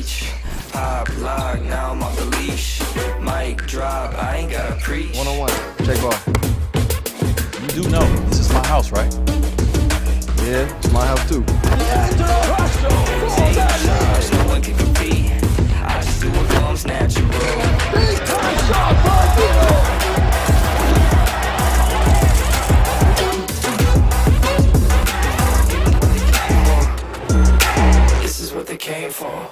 reach. Pop lock, now I'm off the leash. Mic drop, I ain't gotta preach. One-on-one, check ball. You do know this is my house, right? Yeah, it's my house too. Take charge, no one can compete. I just do what comes natural. This is what they came for.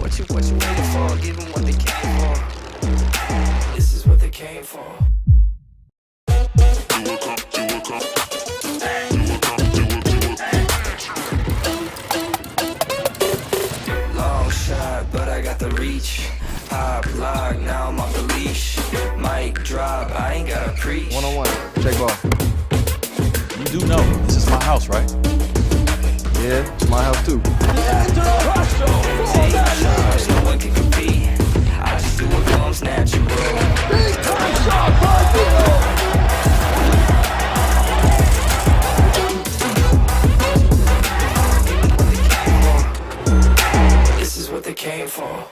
What you waiting for? Give them what they came for. This is what they came for. Long shot, but I got the reach. Pop lock, now I'm off the leash. Mic drop, I ain't gotta preach. One-on-one, check ball. You do know this is my house, right? Yeah, it's my house too. Take charge, no one can compete. I just do what comes natural. This is what they came for.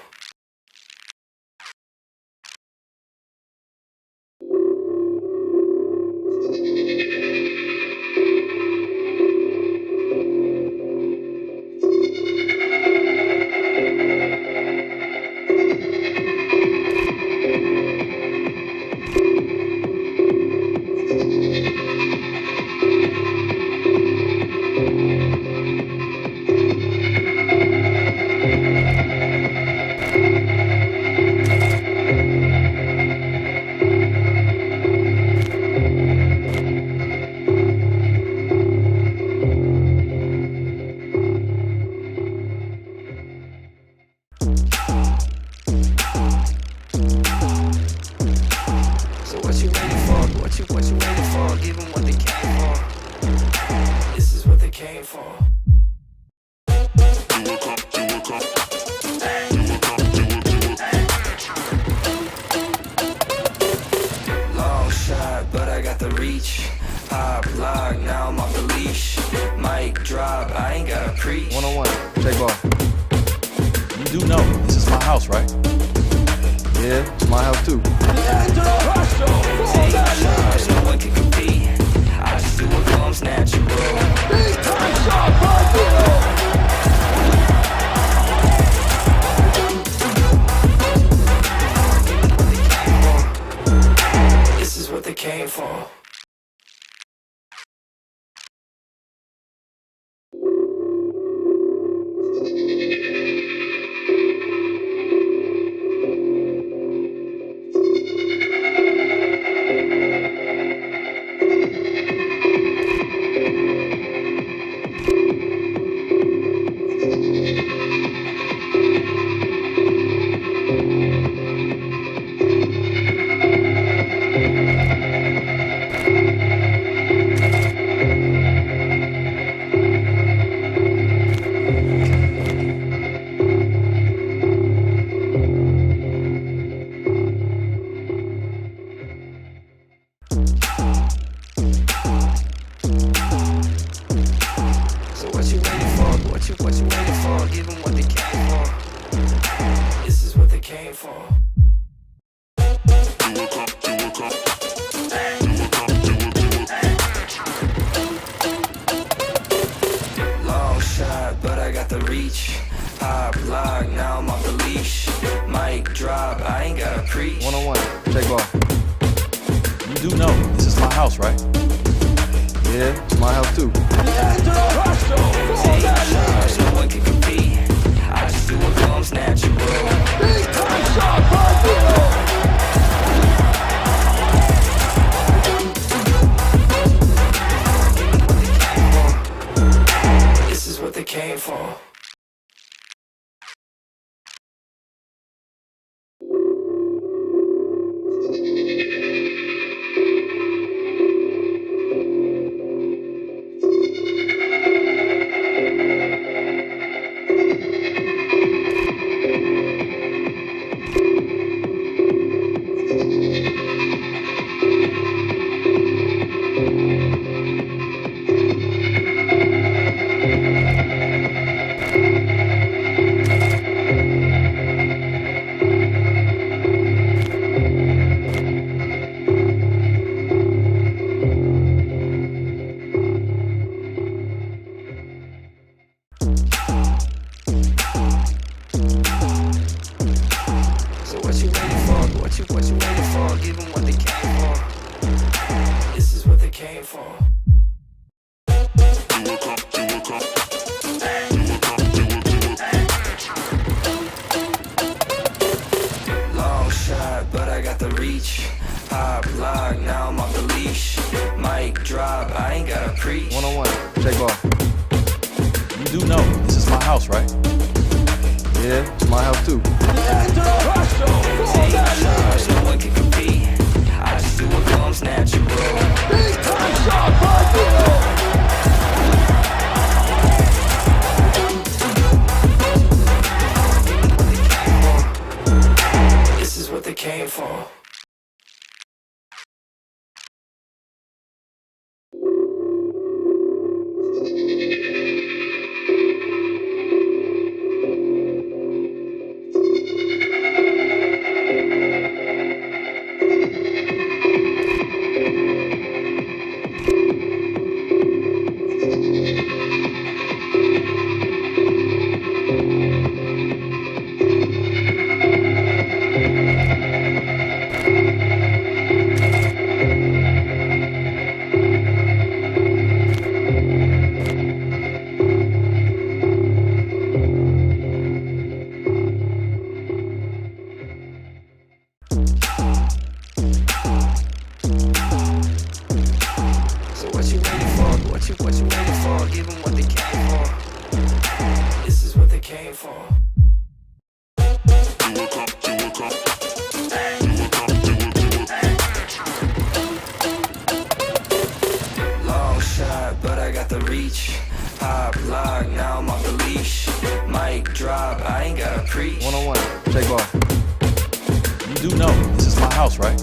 What you waiting for? Give them what they came for. This is what they came for. Long shot, but I got the reach. Pop lock, now I'm off the leash. Mic drop, I ain't gotta preach. One-on-one, check ball. You do know this is my house, right? Yeah, it's my house too. Take charge, no one can compete. I just do what comes natural. This is what they came for. What you waiting for? Give them what they came for. This is what they came for. Long shot, but I got the reach. Pop lock, now I'm off the leash. Mic drop, I ain't gotta preach. One-on-one, check ball. You do know this is my house, right? Yeah, it's my house too. No one can compete. I just do what comes natural. This is what they came for. So what you waiting for? What you waiting for? Give them what they came for. This is what they came for. Long shot, but I got the reach. Pop lock, now I'm off the leash. Mic drop, I ain't gotta preach. One-on-one. Check ball. You do know this is my house, right? Yeah, it's my house too. No one can compete. I just do what comes natural. This is what they came for. So what you waiting for? What you waiting for? Give them what they came for. This is what they came for. Long shot, but I got the reach. Pop lock, now I'm off the leash. Mic drop, I ain't gotta preach. One-on-one. Check ball. You do know this is my house, right?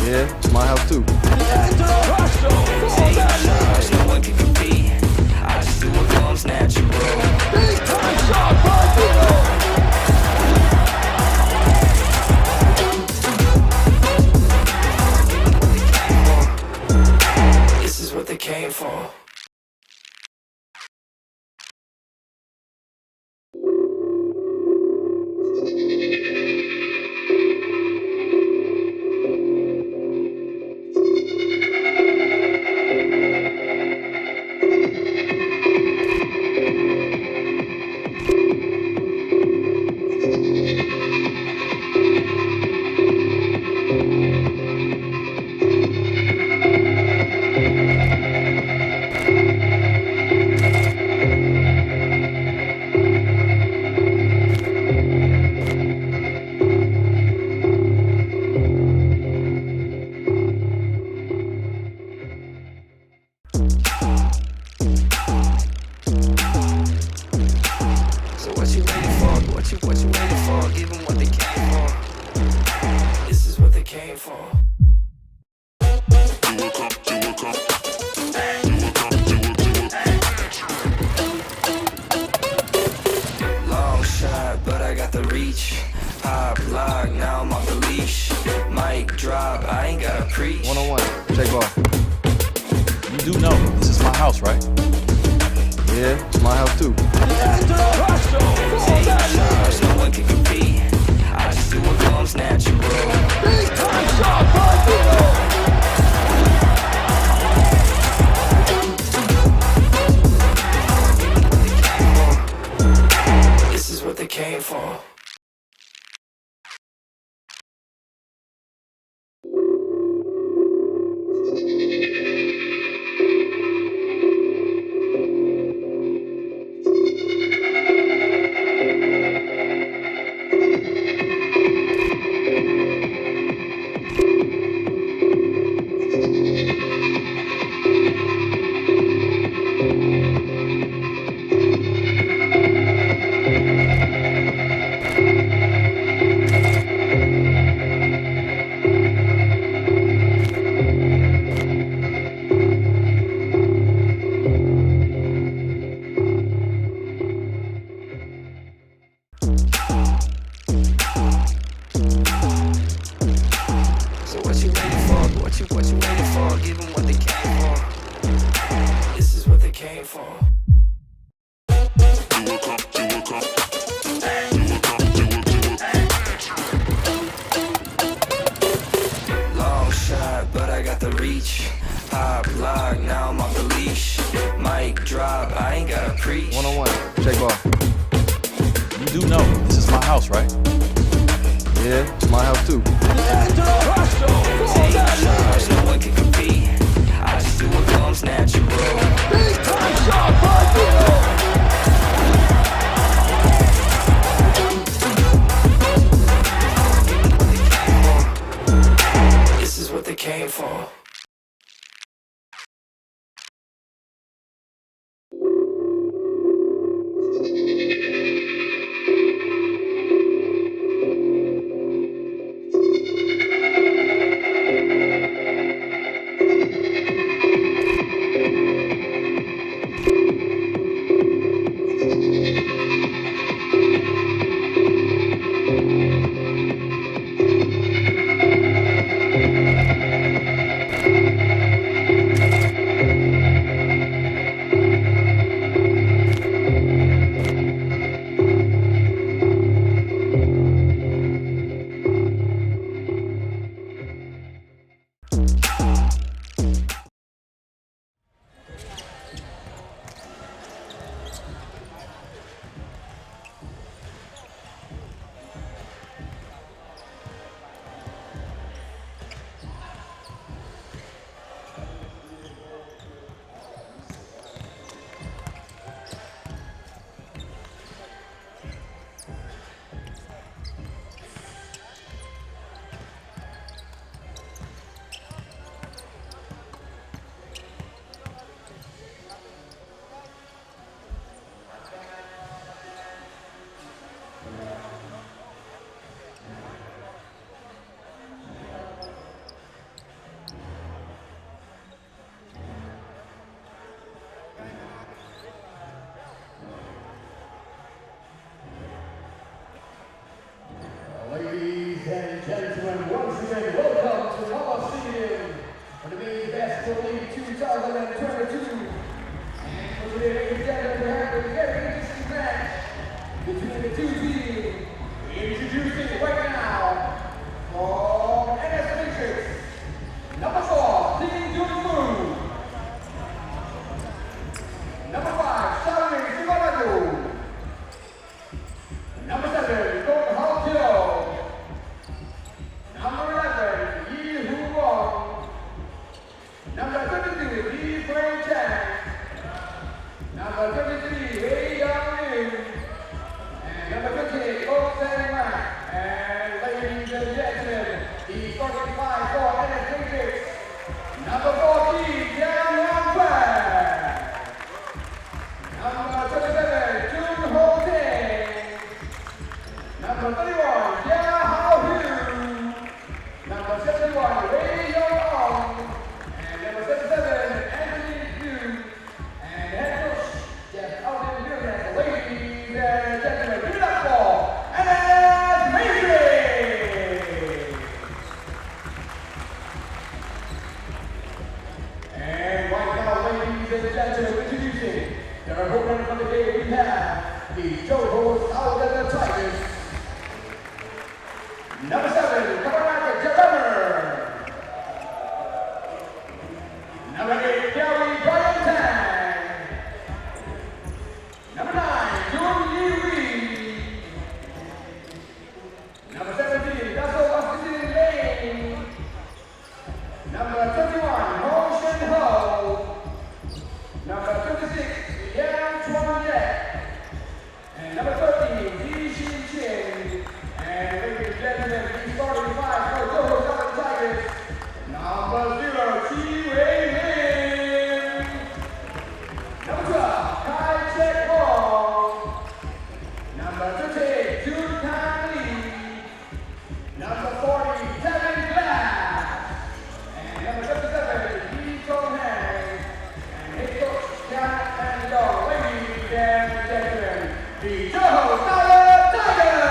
Yeah, it's my house too. No one can compete. I just do what comes natural. This is what they came for. So what you waiting for? What you waiting for? Give them what they came for. This is what they came for. Long shot, but I got the reach. Pop lock, now I'm off the leash. Mic drop, I ain't gotta preach. One-on-one. Check ball. You do know this is my house, right? Yeah, it's my house too. No one can compete. I just do what comes natural. the reach. Pop, lock, now I'm off the leash. Mic drop, I ain't gotta preach. One-on-one. Check ball. You do know this is my house, right? Yeah, it's my house too. Take charge, no one can compete. I just do what comes natural. This is what they came for. Ladies and gentlemen, once again, welcome to our stadium for the main basketball league 2022. And for today, ladies and gentlemen, we have a very interesting match between the two teams. Introducing right now from NS Matrix, number 4, Team Johor. Number 5, Shaolin Sivarago. Number 7, Gong Hao Kyo. Number 11, Yi Hu Wong. Number 22, Li Fei Chang. Number 23, Wei Yang Lin. And number 28, Oh Seng Mak. And ladies and gentlemen, the starting five for NS Matrix. Number 14, Jiang Yang Fan. Number 27, Jun Ho Teng. Number 31, Ya Hao Hu. Number 71, Wei Yong Ong. And number 77, Anthony Yu. And head coach, Jeff Alden Williams. Ladies and gentlemen, give it up for NS Matrix. And right now, ladies and gentlemen, introducing the opponent of the day, we have the Johor Southern Tigers. Number 7, Kamaraka Jeremy. Number 8, Gary Brian Tang. Number 9, Jun Yi Wee. Number 17, Dasso Austin Lane. Number 21, Ho Shen Ho. Number 26, Yang Chuan Yek. And number 13, Ji Xin Chin. And ladies and gentlemen, the starting five for Johor Southern Tigers. Number 0, Chi Wei Lin. Number 12, Kai Chek Wong. Number 38, Jun Tan Lee. Number 40, Kevin Glass. And number 57, Lee Chong Hang. And head coach, Jack and Dong. Ladies and gentlemen, the Johor Southern Tigers.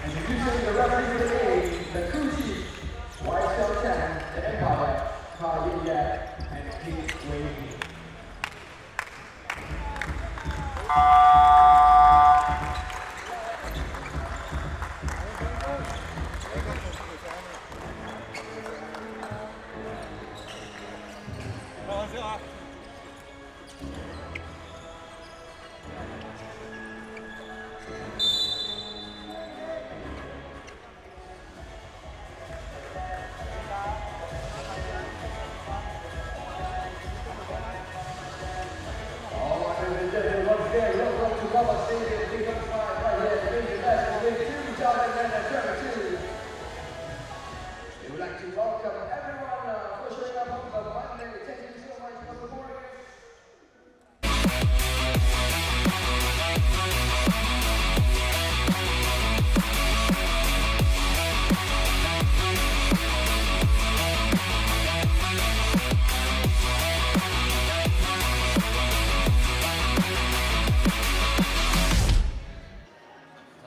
Introducing the referee of the game, the crew chief, Wai Xiao Chan, the Empire, Ka Yin Yak, and King Wei Yin.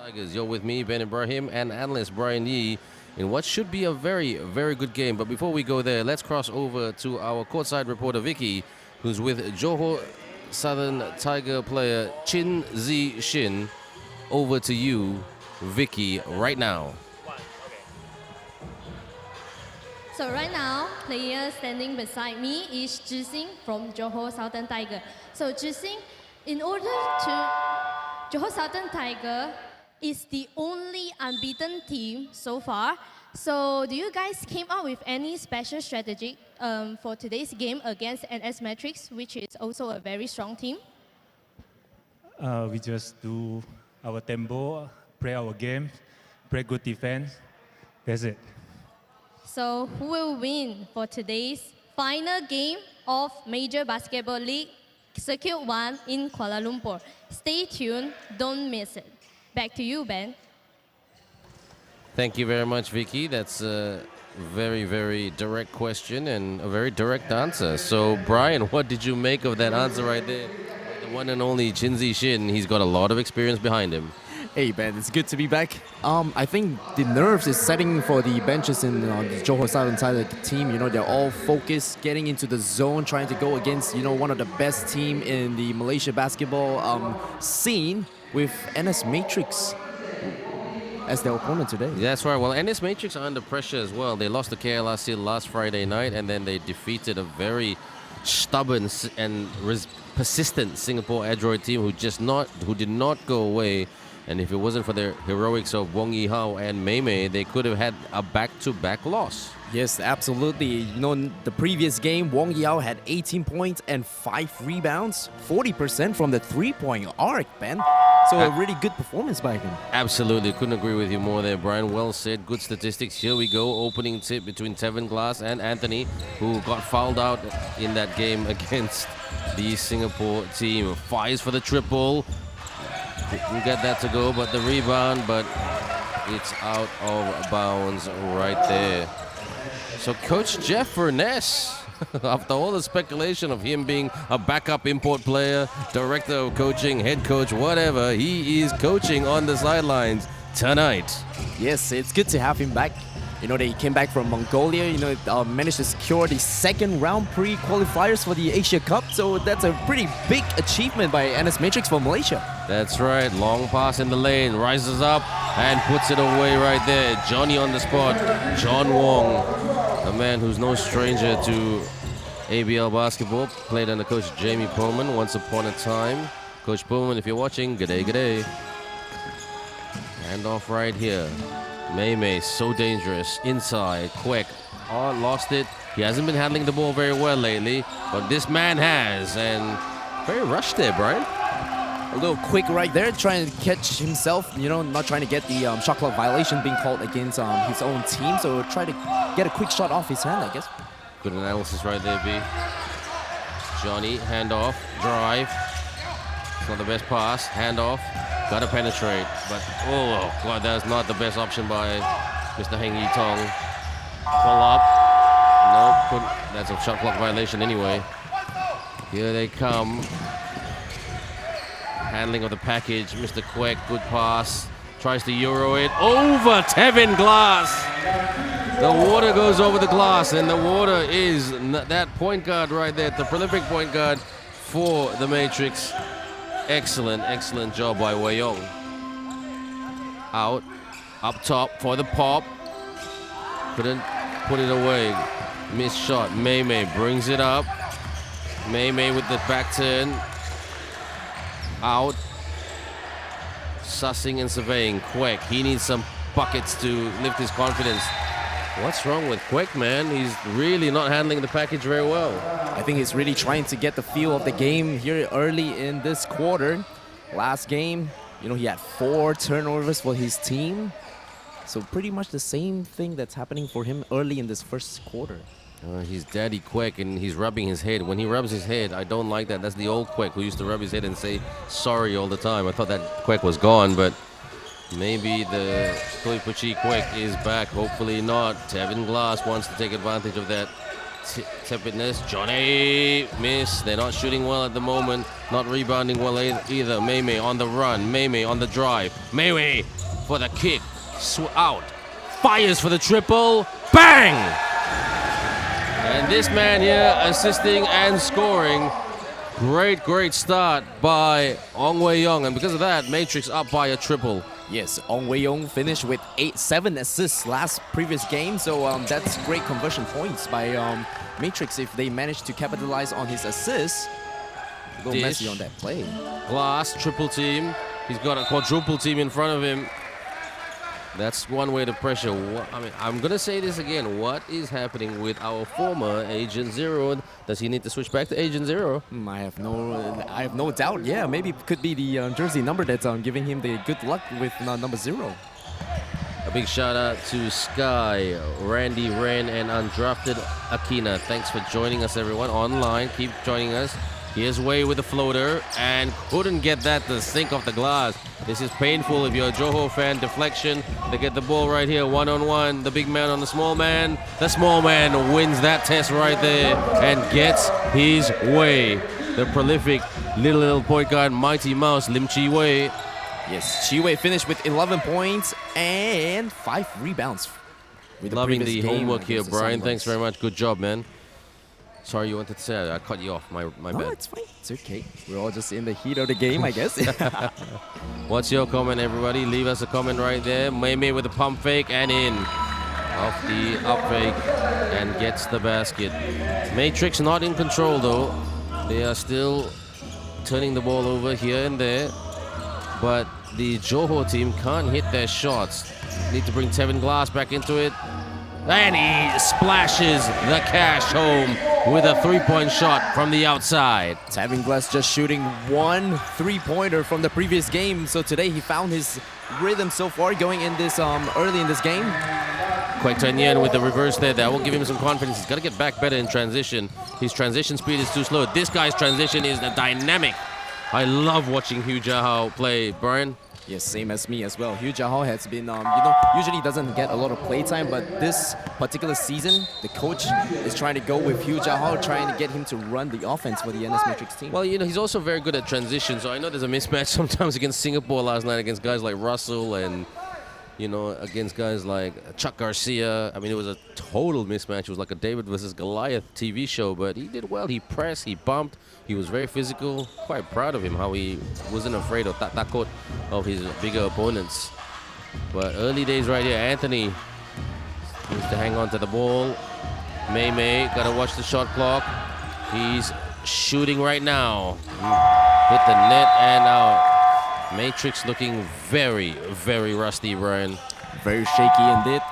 Tigers, you're with me, Ben Ibrahim, and analyst Brian Yee in what should be a very, very good game. But before we go there, let's cross over to our courtside reporter Vicky, who's with Johor Southern Tiger player Chin Zi Shin. Over to you, Vicky, right now. So right now, player standing beside me is Zhising from Johor Southern Tiger. So Zhising, in order to Johor Southern Tiger is the only unbeaten team so far. So do you guys came up with any special strategy for today's game against NS Matrix, which is also a very strong team? We just do our tempo, play our game, play good defense. That's it. So who will win for today's final game of Major Basketball League Circuit 1 in Kuala Lumpur? Stay tuned, don't miss it. Back to you, Ben. Thank you very much, Vicky. That's a very, very direct question and a very direct answer. So, Brian, what did you make of that answer right there? The one and only Chin Zi Shin, he's got a lot of experience behind him. Hey, Ben, it's good to be back. I think the nerves is setting for the benches in the Johor Southern Tiger team. You know, they're all focused, getting into the zone, trying to go against, you know, one of the best team in the Malaysia basketball scene with NS Matrix as their opponent today. That's right. Well, NS Matrix are under pressure as well. They lost to KLRC last Friday night, and then they defeated a very stubborn and persistent Singapore Android team who did not go away. And if it wasn't for their heroics of Wong Yi Hao and Mei Mei, they could have had a back-to-back loss. Yes, absolutely. You know, in the previous game, Wong Yao had 18 points and 5 rebounds, 40% from the three-point arc, Ben. So a really good performance by him. Absolutely. Couldn't agree with you more there, Brian. Well said. Good statistics. Here we go. Opening tip between Tevin Glass and Anthony, who got fouled out in that game against the Singapore team. Fires for the triple. Didn't get that to go, but the rebound, but it's out of bounds right there. So Coach Jeff Furness, after all the speculation of him being a backup import player, director of coaching, head coach, whatever, he is coaching on the sidelines tonight. Yes, it's good to have him back. You know, they came back from Mongolia, you know, managed to secure the second round pre-qualifiers for the Asia Cup. So that's a pretty big achievement by NS Matrix for Malaysia. That's right. Long pass in the lane. Rises up and puts it away right there. Johnny on the spot. John Wong, a man who's no stranger to ABL basketball. Played under Coach Jamie Pullman once upon a time. Coach Pullman, if you're watching, g'day, g'day. Hand off right here. Mei Mei, so dangerous. Inside, quick. Oh, lost it. He hasn't been handling the ball very well lately, but this man has. And very rushed there, Brian. A little quick right there, trying to catch himself, you know, not trying to get the shot clock violation being called against his own team. So try to get a quick shot off his hand, I guess. Good analysis right there, B. Johnny, handoff, drive. It's not the best pass, handoff. Gotta penetrate, but oh god, that's not the best option by Mr. Heng Yi Tong. Pull up. Nope, that's a shot clock violation anyway. Here they come. Handling of the package, Mr. Kwek, good pass. Tries to Euro it over Tevin Glass. The water goes over the glass, and the water is that point guard right there, the prolific point guard for the Matrix. Excellent, excellent job by Wei Yong. Out, up top for the pop. Couldn't put it away. Missed shot. Mei Mei brings it up. Mei Mei with the back turn. Out. Sussing and surveying. Kwek, he needs some buckets to lift his confidence. What's wrong with Kwek, man? He's really not handling the package very well. I think he's really trying to get the feel of the game here early in this quarter. Last game, you know, he had 4 turnovers for his team. So pretty much the same thing that's happening for him early in this first quarter. He's Daddy Kwek, and he's rubbing his head. When he rubs his head, I don't like that. That's the old Kwek who used to rub his head and say sorry all the time. I thought that Kwek was gone, but maybe the Toi Puchi Kwek is back. Hopefully not. Tevin Glass wants to take advantage of that tepidness. Johnny miss. They're not shooting well at the moment. Not rebounding well either. Mei on the run. Mei on the drive. Mei for the kick. Out. Fires for the triple. Bang! And this man here assisting and scoring. Great start by Ong Wei Yong. And because of that, Matrix up by a triple. Yes, Ong Wei Yong finished with 7 assists previous game, so that's great conversion points by Matrix if they manage to capitalize on his assists. A little messy on that play. Glass, triple team. He's got a quadruple team in front of him. That's one way to pressure. I mean, I'm going to say this again. What is happening with our former Agent Zero? Does he need to switch back to Agent Zero? I have no doubt. Yeah, maybe it could be the jersey number that's giving him the good luck with number 0. A big shout out to Sky, Randy, Ren, and undrafted Akina. Thanks for joining us, everyone, online. Keep joining us. Here's Wei with the floater and couldn't get that to sink off the glass. This is painful if you're a Johor fan. Deflection. They get the ball right here, one-on-one. The big man on the small man. The small man wins that test right there and gets his way. The prolific little point guard, Mighty Mouse, Lim Chi Wei. Yes, Chi Wei finished with 11 points and 5 rebounds. Loving the homework here, Brian. Thanks very much. Good job, man. Sorry, you wanted to say I cut you off. My bad. No, it's fine. It's okay. We're all just in the heat of the game, I guess. What's your comment, everybody? Leave us a comment right there. Mei with the pump fake and in. Off the up fake and gets the basket. Matrix not in control, though. They are still turning the ball over here and there. But the Johor team can't hit their shots. Need to bring Tevin Glass back into it. And he splashes the cash home with a 3-point shot from the outside. Tevin Glass just shooting 1 3-pointer from the previous game. So today he found his rhythm so far going in this early in this game. Kwek Tan Yen with the reverse there. That will give him some confidence. He's got to get back better in transition. His transition speed is too slow. This guy's transition is dynamic. I love watching Hugh Jahao play, Brian. Yes, same as me as well. Hugh Jahao has been, usually doesn't get a lot of play time, but this particular season, the coach is trying to go with Hugh Jahao, trying to get him to run the offense for the NS Matrix team. Well, he's also very good at transition, so I know there's a mismatch sometimes against Singapore last night against guys like Russell and, against guys like Chuck Garcia. I mean, it was a total mismatch. It was like a David versus Goliath TV show, but he did well. He pressed, he bumped. He was very physical. Quite proud of him, how he wasn't afraid of takot of his bigger opponents. But early days right here, Anthony needs to hang on to the ball. Mei, gotta watch the shot clock. He's shooting right now. Hit the net and out. Matrix looking very, very rusty, Brian. Very shaky indeed.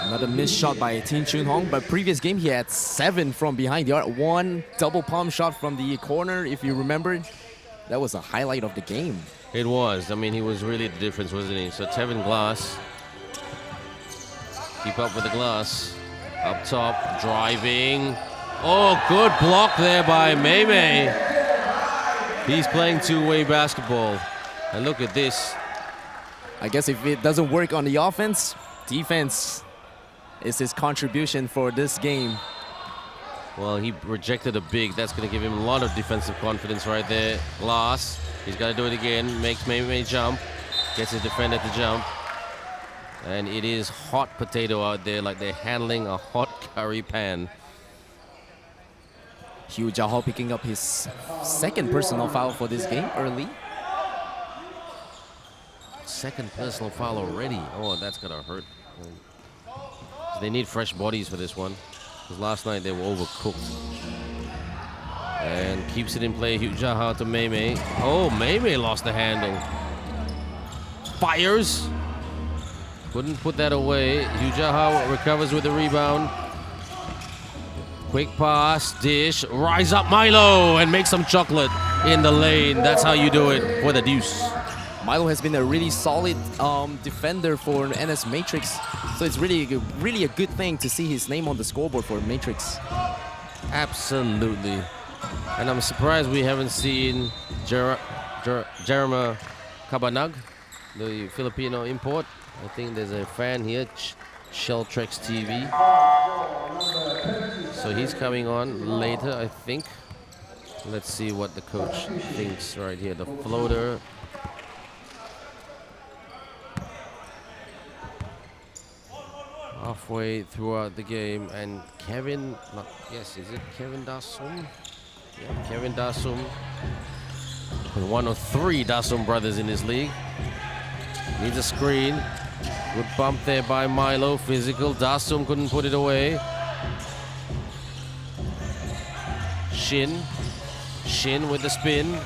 Another missed shot by Tin Chun Hong, but previous game he had 7 from behind the arc. 1 double palm shot from the corner, if you remember. That was a highlight of the game. It was. I mean, he was really the difference, wasn't he? So Tevin Glass. Keep up with the glass. Up top, driving. Oh, good block there by Mei. He's playing two-way basketball. And look at this. I guess if it doesn't work on the offense, defense is his contribution for this game. Well, he rejected a big. That's going to give him a lot of defensive confidence right there. Glass. He's got to do it again. Makes Mei jump. Gets his defender to jump. And it is hot potato out there, like they're handling a hot curry pan. Hugh Jahao picking up his 2nd personal foul for this game early. 2nd personal foul already. Oh, that's going to hurt. So they need fresh bodies for this one. Because last night they were overcooked. And keeps it in play. Hugh Jahao to Mei. Oh, Mei lost the handle. Fires. Couldn't put that away. Hugh Jahao recovers with the rebound. Quick pass, dish, rise up Milo and make some chocolate in the lane. That's how you do it for the deuce. Milo has been a really solid defender for NS Matrix, so it's really a good thing to see his name on the scoreboard for Matrix. Absolutely. And I'm surprised we haven't seen Jerema Cabanag, the Filipino import. I think there's a fan here, Shelltrex TV. So he's coming on later, I think. Let's see what the coach thinks right here. The floater. Halfway throughout the game, and Kevin, is it Kevin Dasum? Yeah, Kevin Dasum. One of 3 Dasum brothers in this league. Needs a screen. Good bump there by Milo. Physical. Dasum couldn't put it away. Shin with the spin.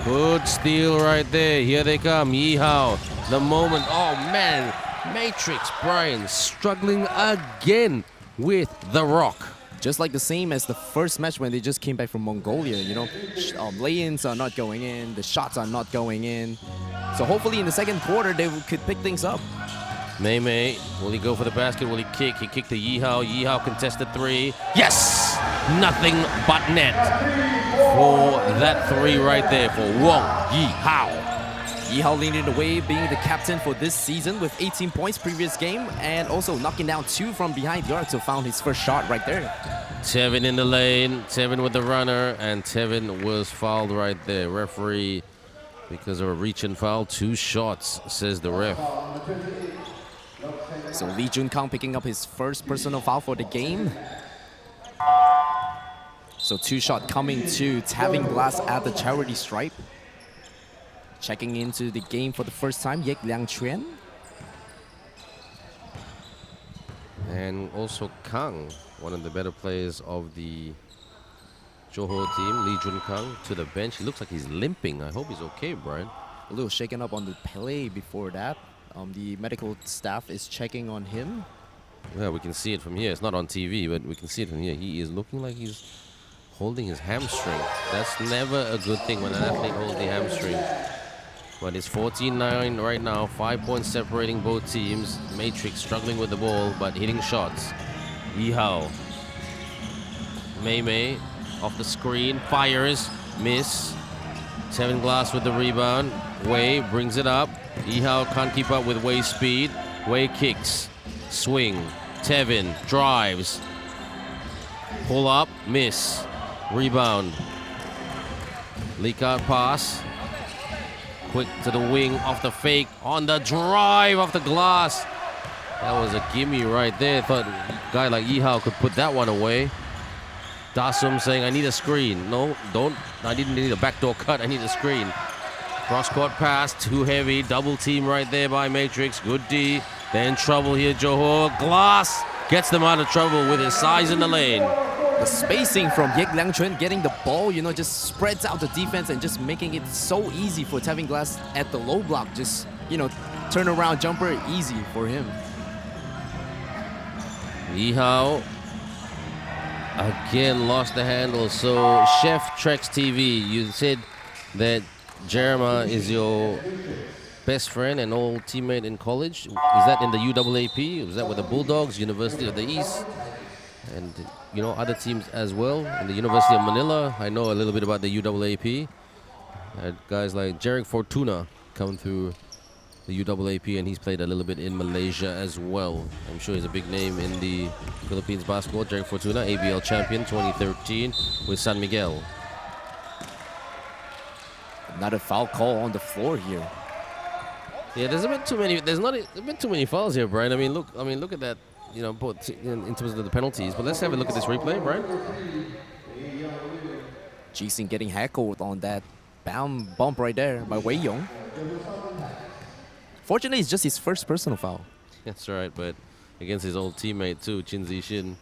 Good steal right there. Here they come. Yihao. The moment. Oh man. Matrix Brian struggling again with the rock. Just like the same as the first match when they just came back from Mongolia, lay-ins are not going in, the shots are not going in. So hopefully in the second quarter they could pick things up. Mei, will he go for the basket? Will he kick? He kicked to Yihao. Yihao contested 3. Yes! Nothing but net for that 3 right there for Wong Yihao. Yihao leading the way, being the captain for this season with 18 points previous game, and also knocking down 2 from behind the arc to found his first shot right there. Tevin in the lane, Tevin with the runner, and Tevin was fouled right there. Referee, because of a reach and foul, 2 shots, says the ref. So Lee Jun-kang picking up his first personal foul for the game. So 2 shot coming to Tavin Glass at the charity stripe. Checking into the game for the first time, Yek Liang Chuan. And also Kang, one of the better players of the Johor team, Lee Jun-kang, to the bench. He looks like he's limping. I hope he's okay, Brian. A little shaken up on the play before that. The medical staff is checking on him. Yeah, we can see it from here. It's not on TV, but we can see it from here. He is looking like he's holding his hamstring. That's never a good thing when an athlete holds the hamstring. But it's 14-9 right now, 5 points separating both teams. Matrix struggling with the ball, but hitting shots. Yihao. Mei off the screen, fires, miss. Tevin Glass with the rebound. Wei brings it up. Yihao can't keep up with Wei's speed. Wei kicks, swing. Tevin drives. Pull up, miss. Rebound. Leak out pass. Quick to the wing, off the fake, on the drive, off the glass. That was a gimme right there. Thought a guy like Yihao could put that one away. Dasum saying, I need a screen. No, don't. I didn't need a backdoor cut. I need a screen. Cross-court pass, too heavy. Double team right there by Matrix. Good D. They're in trouble here, Johor. Glass gets them out of trouble with his size in the lane. The spacing from Yek Liang Chuan getting the ball, just spreads out the defense and just making it so easy for Tevin Glass at the low block. Just, turn around jumper, easy for him. Yihao again lost the handle. So Chef Trex TV, you said that Jeremiah is your best friend and old teammate in college. Is that in the UAAP? Was that with the Bulldogs, University of the East? And other teams as well. In the University of Manila, I know a little bit about the UAAP. Had guys like Jarek Fortuna come through the UAAP, and he's played a little bit in Malaysia as well. I'm sure he's a big name in the Philippines basketball. Jarek Fortuna, ABL champion 2013 with San Miguel. Another foul call on the floor here. Yeah, there's a bit too many. There's not a bit too many fouls here, Brian. Look at that. Both in terms of the penalties. But let's have a look at this replay, Brian. Jising getting heckled on that bump right there by Wei Yong. Fortunately, it's just his first personal foul. That's right, but against his old teammate too, Chin Zishin.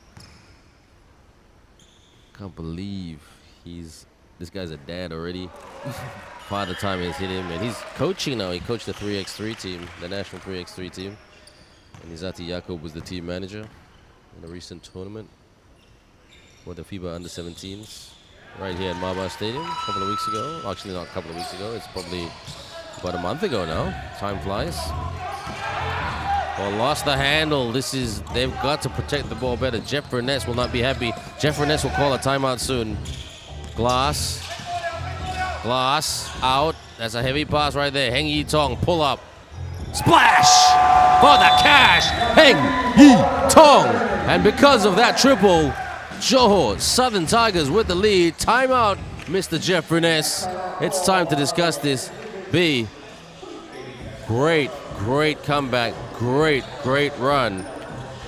Can't believe this guy's a dad already. Father time has hit him, and he's coaching now. He coached the 3x3 team, the national 3x3 team. And Izati Yacob was the team manager in a recent tournament for the FIBA Under-17s right here at Maba Stadium a couple of weeks ago. Actually, not a couple of weeks ago. It's probably about a month ago now. Time flies. Well, lost the handle. They've got to protect the ball better. Jeff Furness will not be happy. Jeff Furness will call a timeout soon. Glass out. That's a heavy pass right there. Heng Yi Tong, pull up. Splash for the cash. Heng Yi Tong. And because of that triple, Johor Southern Tigers with the lead. Timeout, Mr. Jeff Furness. It's time to discuss this. B, great comeback. Great run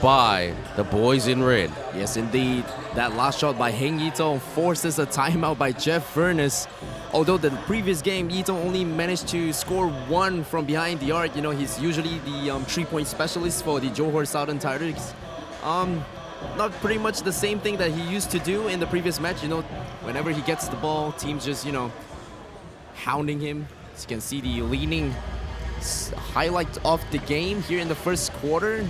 by the boys in red. Yes, indeed. That last shot by Heng Yitong forces a timeout by Jeff Furness. Although the previous game, Yitong only managed to score one from behind the arc. You know, he's usually the 3-point specialist for the Johor Southern Tigers. Not pretty much the same thing that he used to do in the previous match. You know, whenever he gets the ball, teams just, you know, hounding him. As you can see the leading highlight of the game here in the first quarter.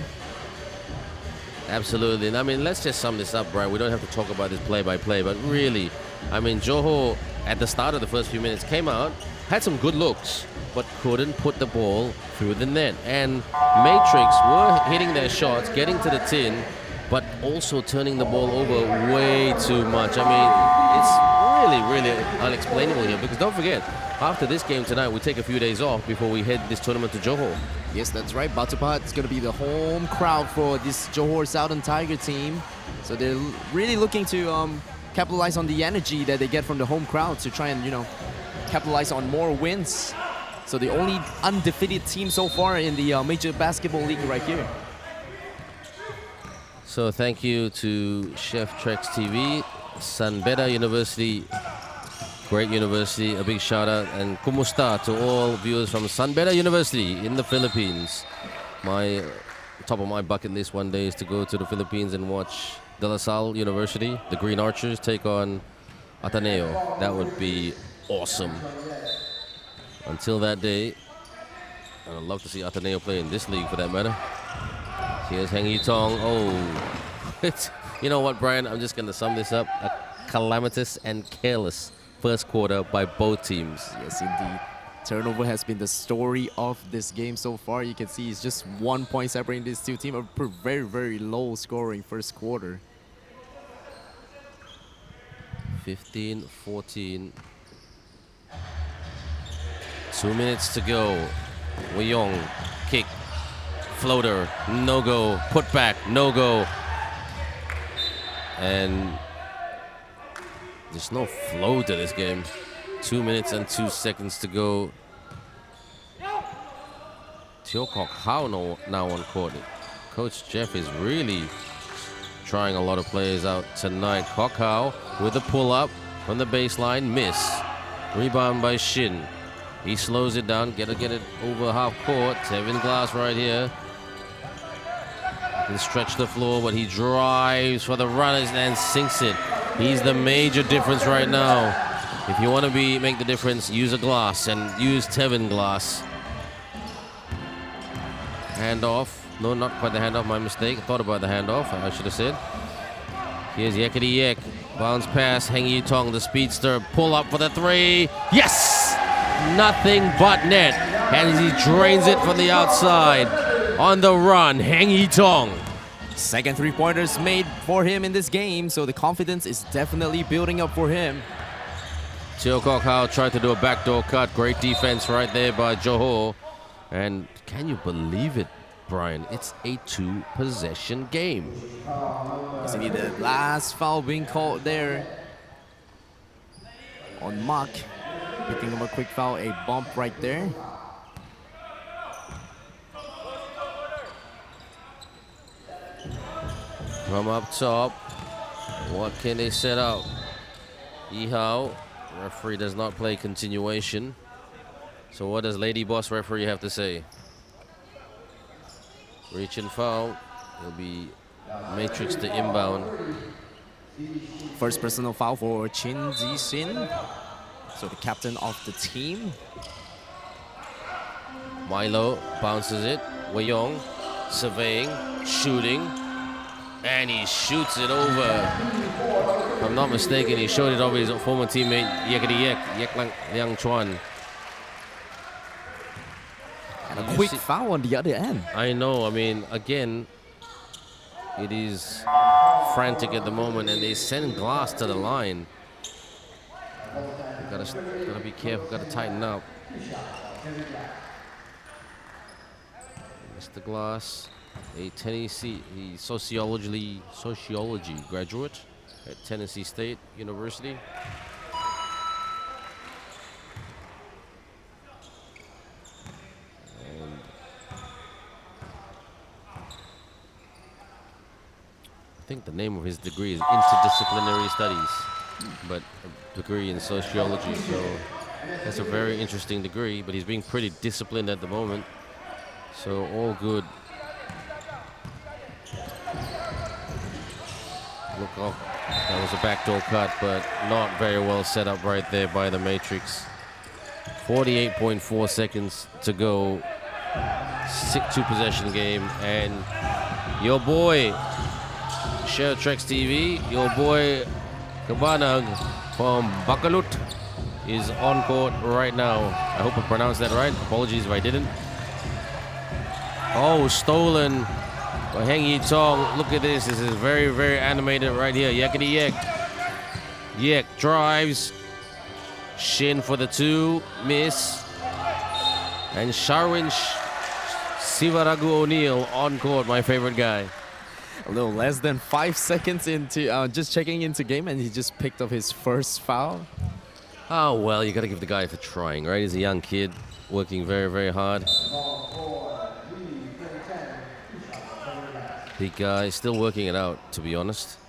Absolutely. And I mean, let's just sum this up, Brian. We don't have to talk about this play by play, but really, I mean, Johor at the start of the first few minutes came out, had some good looks, but couldn't put the ball through the net. And Matrix were hitting their shots, getting to the tin, but also turning the ball over way too much. I mean, it's really unexplainable here, because don't forget, after this game tonight, we take a few days off before we head this tournament to Johor. Yes, that's right. Batupat is going to be the home crowd for this Johor Southern Tiger team. So they're really looking to capitalize on the energy that they get from the home crowd to try and, you know, capitalize on more wins. So the only undefeated team so far in the Major Basketball League right here. So thank you to Chef Trex TV, Sanbeda University, great university, a big shout out, and kumusta to all viewers from Sanbeda University in the Philippines. My top of my bucket list one day is to go to the Philippines and watch De La Salle University, the Green Archers, take on Ateneo. That would be awesome. Until that day, I'd love to see Ateneo play in this league for that matter. Here's Heng Yitong. Oh, you know what, Brian? I'm just going to sum this up. A calamitous and careless first quarter by both teams. Yes, indeed. Turnover has been the story of this game so far. You can see it's just 1 point separating these two teams. A very low scoring first quarter. 15-14. 2 minutes to go. Wei Yong, kick, floater, no go, put back, no go. And there's no flow to this game. 2 minutes and 2 seconds to go. Teo Kok Hao now on court. Coach Jeff is really trying a lot of players out tonight. Kok Hao with a pull-up from the baseline, miss. Rebound by Shin. He slows it down, get it over half court. Tevin Glass right here. Can stretch the floor, but he drives for the runners and sinks it. He's the major difference right now. If you want to make the difference, use a Glass and use Tevin Glass. Handoff. No, not quite the handoff, my mistake. I thought about the handoff, I should have said. Here's Yekity Yek. Bounce pass, Heng Yitong, the speedster. Pull up for the three. Yes! Nothing but net. And he drains it from the outside. On the run, Heng Yitong. Second three-pointers made for him in this game, so the confidence is definitely building up for him. Teo Kok Hao tried to do a backdoor cut. Great defense right there by Johor. And can you believe it, Brian? It's a two-possession game. Yes, indeed, the last foul being called there on Mark. Picking up a quick foul, a bump right there. From up top, what can they set out? Ihao, referee does not play continuation. So what does Lady Boss referee have to say? Reach and foul. It'll be Matrix to inbound. First personal foul for Chin Zixin, so the captain of the team. Milo bounces it. Wei Yong surveying, shooting, and he shoots it over. If I'm not mistaken, he showed it over his former teammate Yekity Yek Liang Chuan. And a quick foul on the other end. I know, I mean, again, it is frantic at the moment, and they send Glass to the line. Gotta be careful, gotta tighten up. Mr. Glass, a Tennessee sociology graduate. at Tennessee State University. And I think the name of his degree is Interdisciplinary Studies, but a degree in sociology. So that's a very interesting degree, but he's being pretty disciplined at the moment. So all good. Look, oh, that was a backdoor cut, but not very well set up right there by the Matrix. 48.4 seconds to go. 6-2 possession game, and your boy, Share Trex TV, your boy Kabanag from Bakalut is on court right now. I hope I pronounced that right. Apologies if I didn't. Oh, stolen by Heng Yi Tong. Look at this. This is very, very animated right here. Yakety Yak. Yak drives. Shin for the two. Miss. And Sharwin Sivaragu O'Neal on court, my favorite guy. A little less than 5 seconds into just checking into game, and he just picked up his first foul. Oh, well, you got to give the guy for trying, right? He's a young kid working very, very hard. Big guy, still working it out, to be honest.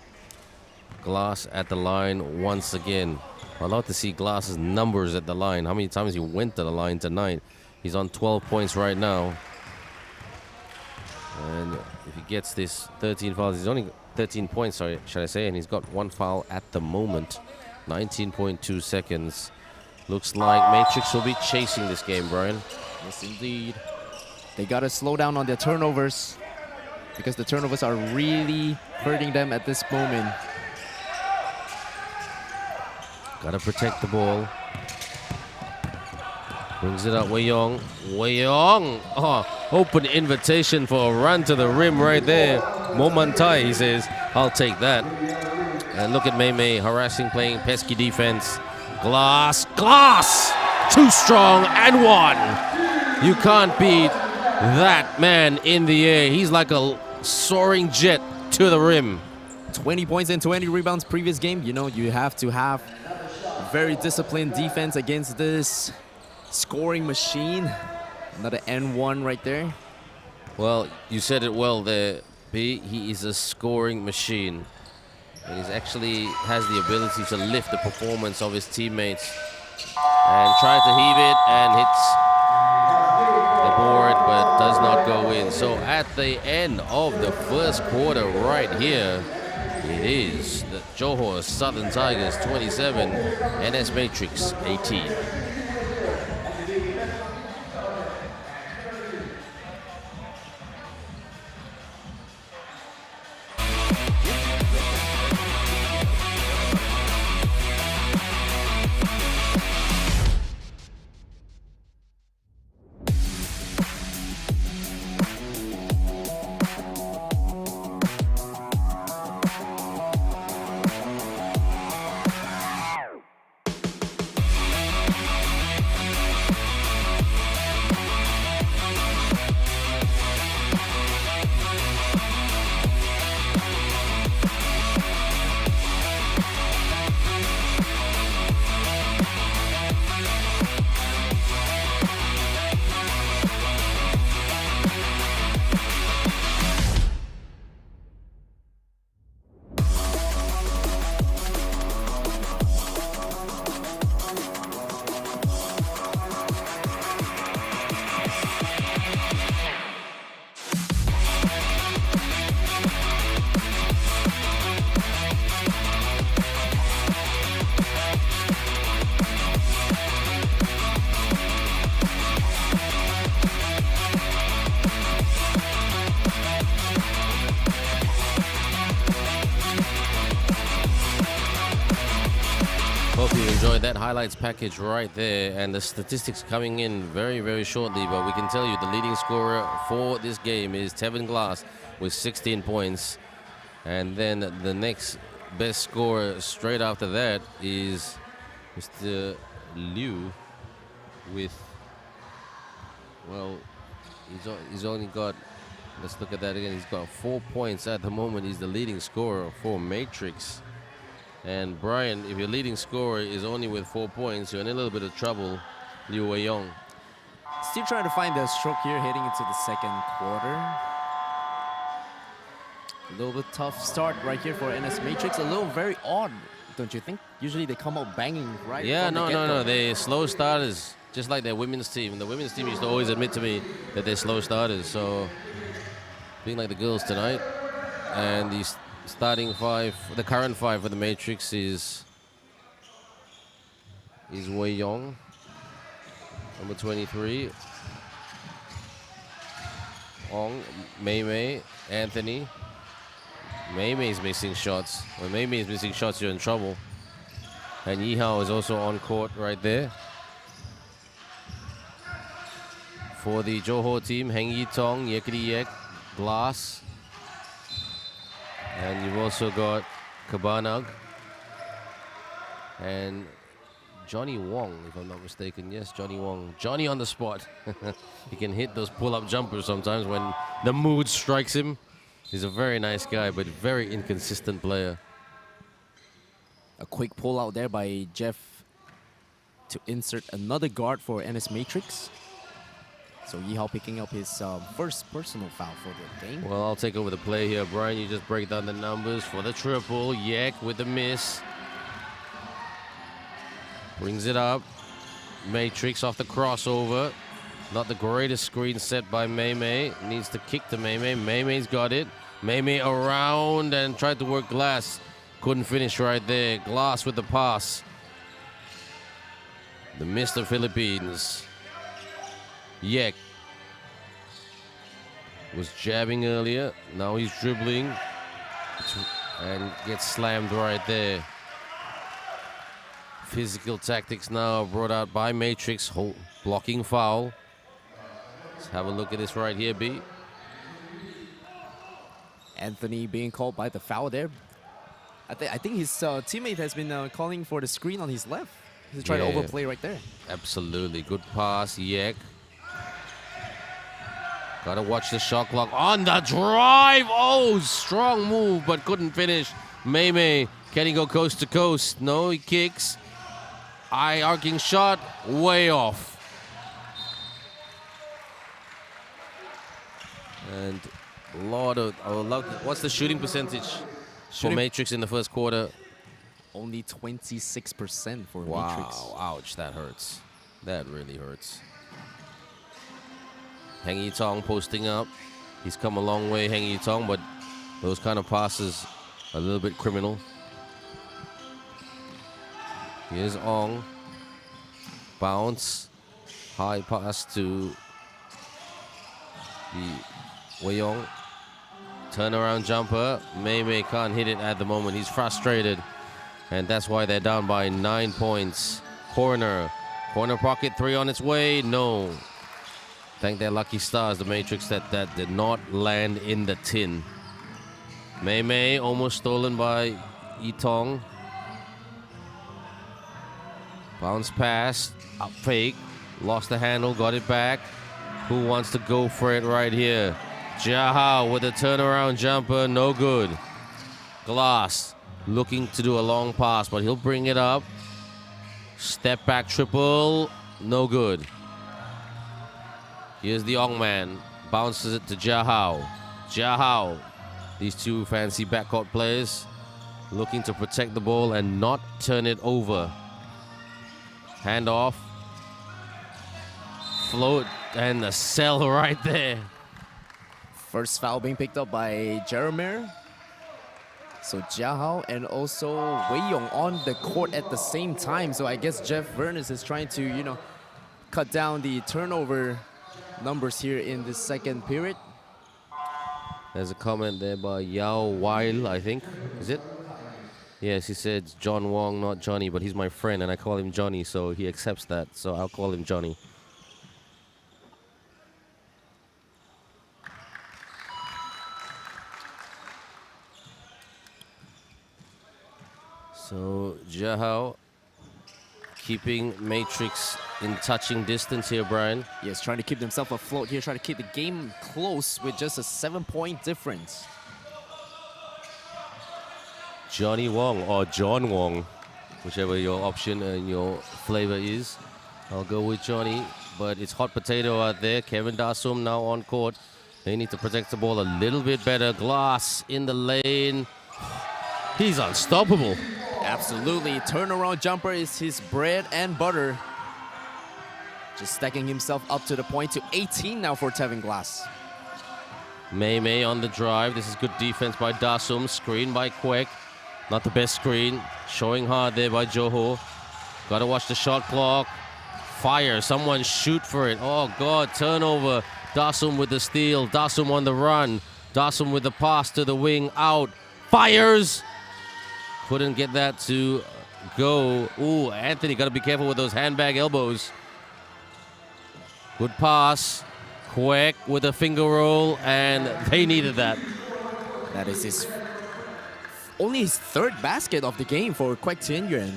Glass at the line once again. I'd love to see Glass's numbers at the line. How many times he went to the line tonight? He's on 12 points right now. And if he gets this 13 fouls, he's only 13 points, sorry, should I say, and he's got one foul at the moment. 19.2 seconds. Looks like Matrix will be chasing this game, Brian. Yes, indeed. They got to slow down on their turnovers, because the turnovers are really hurting them at this moment. Got to protect the ball. Brings it up, Wei Yong. Wei Yong! Oh, open invitation for a run to the rim right there. Momantai, he says, I'll take that. And look at Mei Mei harassing, playing pesky defense. Glass, Glass! Too strong and one. You can't beat that man in the air. He's like a soaring jet to the rim. 20 points and 20 rebounds previous game. You know, you have to have very disciplined defense against this scoring machine. Another N1 right there. Well, you said it well there, B. He is a scoring machine. And he actually has the ability to lift the performance of his teammates. And tries to heave it and hits the board, but does not go in. So at the end of the first quarter right here, it is the Johor Southern Tigers 27, NS Matrix 18. Hope you enjoyed that highlights package right there, and the statistics coming in very, very shortly, but we can tell you the leading scorer for this game is Tevin Glass with 16 points, and then the next best scorer straight after that is Mr. Liu with, well, he's only got, let's look at that again, he's got 4 points at the moment. He's the leading scorer for Matrix. And Brian, if your leading scorer is only with 4 points, you're in a little bit of trouble, Liu Weiyong. Still trying to find the stroke here heading into the second quarter. A little bit tough start right here for NS Matrix. A little very odd, don't you think? Usually they come out banging right Yeah, from the no. get-go. They're slow starters, just like their women's team. The women's team used to always admit to me that they're slow starters. So, being like the girls tonight, and the starting five, the current five for the Matrix is Wei Yong, number 23, Ong, Mei Mei, Anthony. Mei Mei's missing shots. When Mei Mei is missing shots, you're in trouble. And Yi Hao is also on court right there. For the Johor team, Heng Yi Tong, Yekri Yek, Glass. And you've also got Kabanag and Johnny Wong, if I'm not mistaken. Yes, Johnny Wong. Johnny on the spot. He can hit those pull-up jumpers sometimes when the mood strikes him. He's a very nice guy, but very inconsistent player. A quick pull out there by Jeff to insert another guard for NS Matrix. So Yi Hao picking up his first personal foul for the game. Well, I'll take over the play here. Brian, you just break down the numbers for the triple. Yek with the miss. Brings it up. Matrix off the crossover. Not the greatest screen set by Mei Mei. Needs to kick to Mei Mei. Mei Mei's got it. Mei Mei around and tried to work Glass. Couldn't finish right there. Glass with the pass. The Mr. Philippines. Yek was jabbing earlier. Now he's dribbling and gets slammed right there. Physical tactics now brought out by Matrix. Blocking foul. Let's have a look at this right here, B. Anthony being called by the foul there. I think his teammate has been calling for the screen on his left. He's trying to overplay right there. Absolutely. Good pass, Yek. Gotta watch the shot clock on the drive. Oh, strong move, but couldn't finish. Mei Mei, can he go coast to coast? No, he kicks. Eye arcing shot, way off. And a lot of, what's the shooting percentage for Matrix in the first quarter? Only 26% for Matrix. Wow, ouch, that hurts. That really hurts. Heng Yi Tong posting up. He's come a long way, Heng Yi Tong, but those kind of passes are a little bit criminal. Here's Ong. Bounce. High pass to the Weiyong. Turnaround jumper. Mei Mei can't hit it at the moment. He's frustrated. And that's why they're down by 9 points. Corner. Corner pocket, 3 on its way. No. Thank their lucky stars, the Matrix, that did not land in the tin. Mei Mei almost stolen by Yi Tong. Bounce pass, up fake, lost the handle, got it back. Who wants to go for it right here? Jia Hao with a turnaround jumper, no good. Glass looking to do a long pass, but he'll bring it up. Step back triple, no good. Here's the Ong man, bounces it to Jia Hao. Jia Hao, these two fancy backcourt players looking to protect the ball and not turn it over. Hand off. Float and the cell right there. First foul being picked up by Jeremiah. So Jia Hao and also Weiyong on the court at the same time. So I guess Jeff Vernis is trying to, cut down the turnover numbers here in the second period. There's a comment there by Yao Weil, I think. Is it? Yes, he said John Wong, not Johnny, but he's my friend and I call him Johnny, so he accepts that. So I'll call him Johnny. So Jia Hao keeping Matrix in touching distance here, Brian. Yes, trying to keep themselves afloat here, trying to keep the game close with just a 7-point difference. Johnny Wong or John Wong, whichever your option and your flavor is. I'll go with Johnny, but it's hot potato out there. Kevin Dasum now on court. They need to protect the ball a little bit better. Glass in the lane. He's unstoppable. Absolutely. Turnaround jumper is his bread and butter. Just stacking himself up to the point to 18 now for Tevin Glass. May on the drive. This is good defense by Dasum. Screen by Kwek. Not the best screen. Showing hard there by Johor. Got to watch the shot clock. Fire. Someone shoot for it. Oh, God. Turnover. Dasum with the steal. Dasum on the run. Dasum with the pass to the wing. Out. Fires. Couldn't get that to go. Ooh, Anthony. Got to be careful with those handbag elbows. Good pass. Kwek with a finger roll, and they needed that. That is only his third basket of the game for Kwek Tianyuan.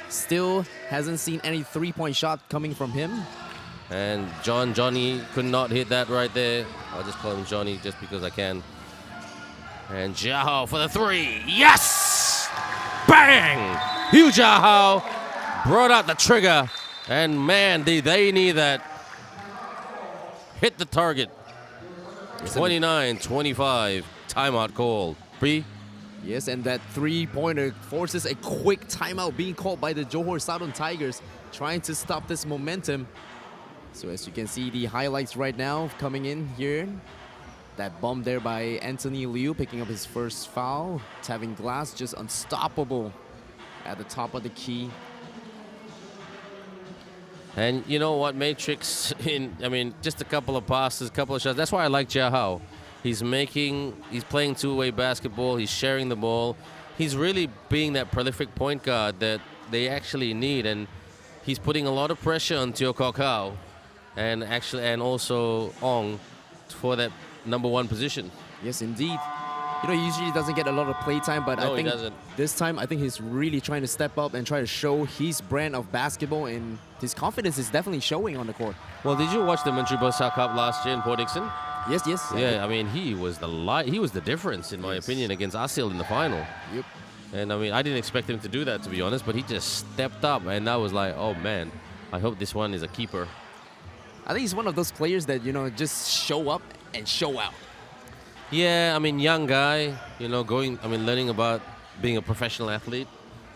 Still hasn't seen any three-point shot coming from him. And Johnny could not hit that right there. I'll just call him Johnny just because I can. And Jiahao for the three. Yes! Bang! Hu Jiahao brought out the trigger. And man, did they need that. Hit the target. 29-25. Timeout call. Bree? Yes, and that three-pointer forces a quick timeout being called by the Johor Southern Tigers, trying to stop this momentum. So as you can see the highlights right now coming in here. That bomb there by Anthony Liu picking up his first foul. Tevin Glass just unstoppable at the top of the key. And you know what, Matrix, just a couple of passes, couple of shots. That's why I like Jiahao. He's playing two-way basketball. He's sharing the ball. He's really being that prolific point guard that they actually need. And he's putting a lot of pressure on Teo Kokau and also Ong for that number one position. Yes, indeed. You know, he usually doesn't get a lot of play time, but No, I think he doesn't. this time, I think he's really trying to step up and try to show his brand of basketball, and his confidence is definitely showing on the court. Well, did you watch the Mantribasa Cup last year in Port Dickson? Yes. Yeah, I mean, he was the difference, in my opinion, against Asil in the final. Yep. And I mean, I didn't expect him to do that, to be honest, but he just stepped up, and that was like, oh man, I hope this one is a keeper. I think he's one of those players that, you know, just show up and show out. Yeah, I mean, young guy, learning about being a professional athlete.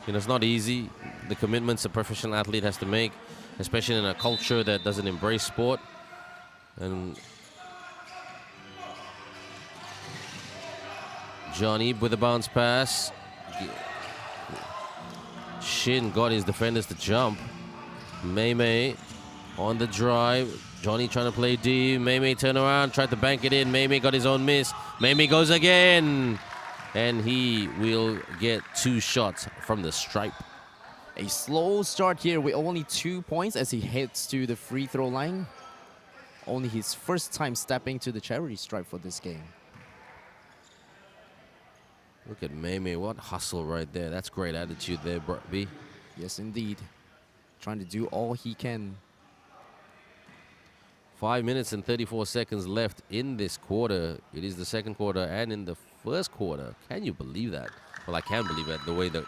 You know, it's not easy. The commitments a professional athlete has to make, especially in a culture that doesn't embrace sport. And Johnny with a bounce pass. Shin got his defenders to jump. May on the drive. Johnny trying to play D. May turn around, tried to bank it in. May got his own miss. May goes again. And he will get 2 shots from the stripe. A slow start here with only 2 points as he heads to the free throw line. Only his first time stepping to the charity stripe for this game. Look at May. What hustle right there. That's great attitude there, B. Yes, indeed. Trying to do all he can. 5 minutes and 34 seconds left in this quarter. It is the second quarter and in the first quarter. Can you believe that? Well, I can believe it, the way that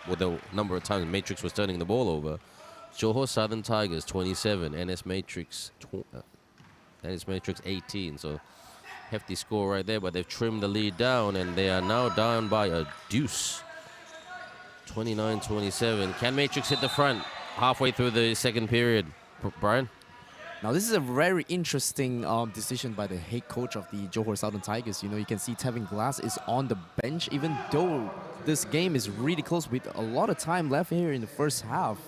with the number of times Matrix was turning the ball over. Johor Southern Tigers 27, NS Matrix 18. So hefty score right there, but they've trimmed the lead down and they are now down by a deuce. 29-27. Can Matrix hit the front halfway through the second period? Brian? Now, this is a very interesting decision by the head coach of the Johor Southern Tigers. You know, you can see Tevin Glass is on the bench, even though this game is really close with a lot of time left here in the first half.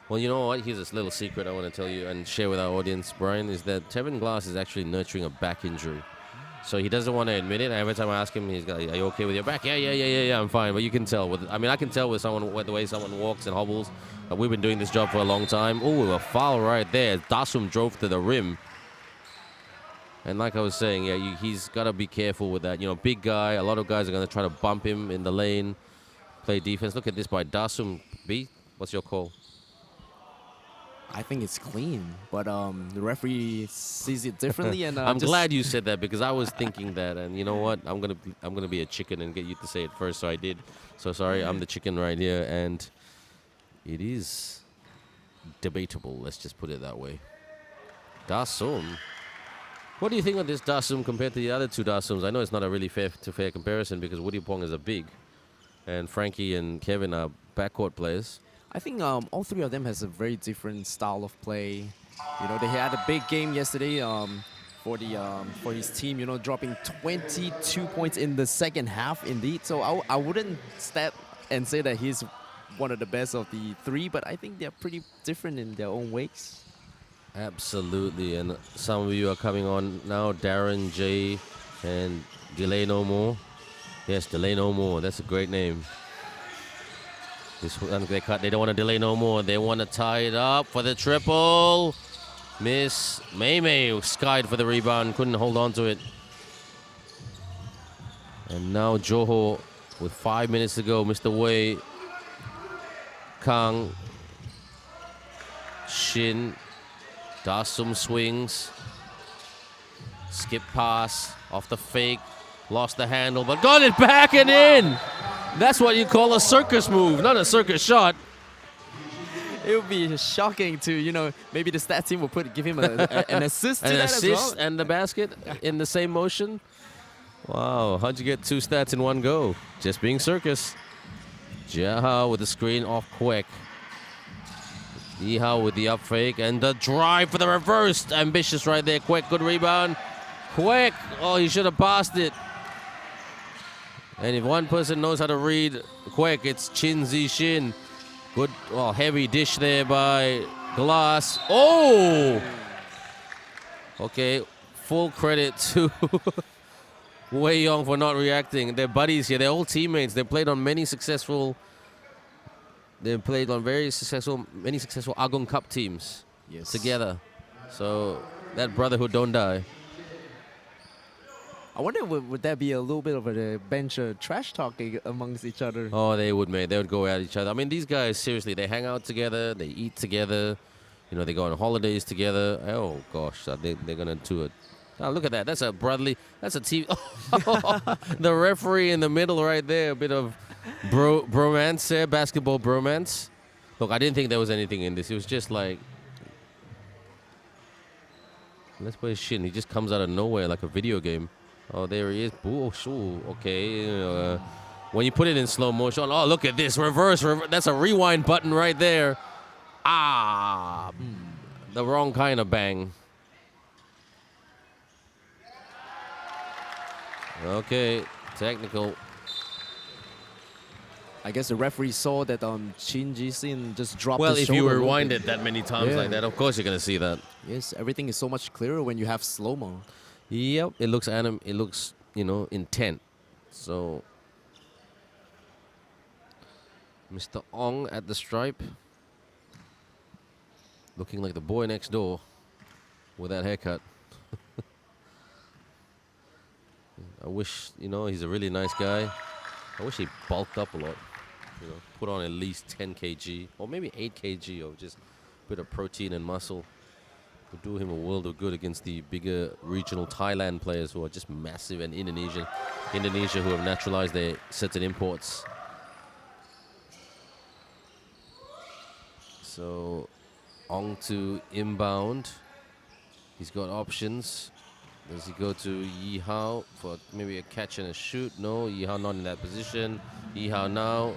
Well, you know what? Here's this little secret I want to tell you and share with our audience, Brian, is that Tevin Glass is actually nurturing a back injury. So he doesn't want to admit it. Every time I ask him, he's like, are you okay with your back? Yeah, I'm fine. But you can tell. I can tell with the way someone walks and hobbles. We've been doing this job for a long time. Oh, a foul right there. Dasum drove to the rim. And like I was saying, yeah, he's got to be careful with that. You know, big guy. A lot of guys are going to try to bump him in the lane, play defense. Look at this by Dasum. B, what's your call? I think it's clean, but the referee sees it differently, and I'm glad you said that because I was thinking that, and you know what? I'm gonna be a chicken and get you to say it first, so I did. So sorry, I'm the chicken right here, and it is debatable. Let's just put it that way. Dasum. What do you think of this Dasum compared to the other two Dasums? I know it's not a really fair comparison because Woody Pong is a big, and Frankie and Kevin are backcourt players. I think all three of them has a very different style of play. You know, they had a big game yesterday for his team. You know, dropping 22 points in the second half, indeed. So I wouldn't step and say that he's one of the best of the three, but I think they're pretty different in their own ways. Absolutely, and some of you are coming on now. Darren, Jay, and Delay No More. Yes, Delay No More. That's a great name. This one they cut. They don't want to delay no more. They want to tie it up for the triple. Miss May skied for the rebound. Couldn't hold on to it. And now Johor with 5 minutes to go. Mr. Wei, Kang, Shin, Dasum swings. Skip pass off the fake. Lost the handle, but got it back and in. That's what you call a circus move, not a circus shot. It would be shocking to, you know, maybe the stats team will give him an assist to An that assist as well. and the basket in the same motion. Wow, how'd you get 2 stats in one go? Just being circus. Jia with the screen off quick. Yihao with the up fake and the drive for the reverse. Ambitious right there. Quick, good rebound. Quick. Oh, he should have passed it. And if one person knows how to read quick, it's Chin Zi Shin. Good, well, heavy dish there by Glass. Oh! Okay, full credit to Wei Yong for not reacting. They're buddies here. They're all teammates. They played on many successful many successful Agong Cup teams together. So that brotherhood don't die. I wonder, would that be a little bit of a bench trash talking amongst each other? Oh, they would, mate. They would go at each other. I mean, these guys, seriously, they hang out together. They eat together. You know, they go on holidays together. Oh, gosh, they're going to do it. Oh, look at that. That's a brotherly. That's a team. The referee in the middle right there. A bit of bromance there, basketball bromance. Look, I didn't think there was anything in this. It was just like, let's play Shin. He just comes out of nowhere like a video game. Oh, there he is. Oh, sure. Okay. When you put it in slow motion, oh, look at this. Reverse. That's a rewind button right there. Ah, the wrong kind of bang. Okay, technical. I guess the referee saw that Chin Ji-sin just dropped Well, his if you shoulder a little rewind bit. it that many times like that, of course you're going to see that. Yes, everything is so much clearer when you have slow-mo. Yep, it looks, you know, intent. So, Mr. Ong at the stripe. Looking like the boy next door with that haircut. I wish, you know, he's a really nice guy. I wish he bulked up a lot. You know, put on at least 10 kg or maybe 8 kg of just a bit of protein and muscle. Would do him a world of good against the bigger regional Thailand players who are just massive, and Indonesia who have naturalized their certain imports. So Ong to inbound. He's got options. Does he go to Yi Hao for maybe a catch and a shoot? No, Yi Hao not in that position. Yi Hao now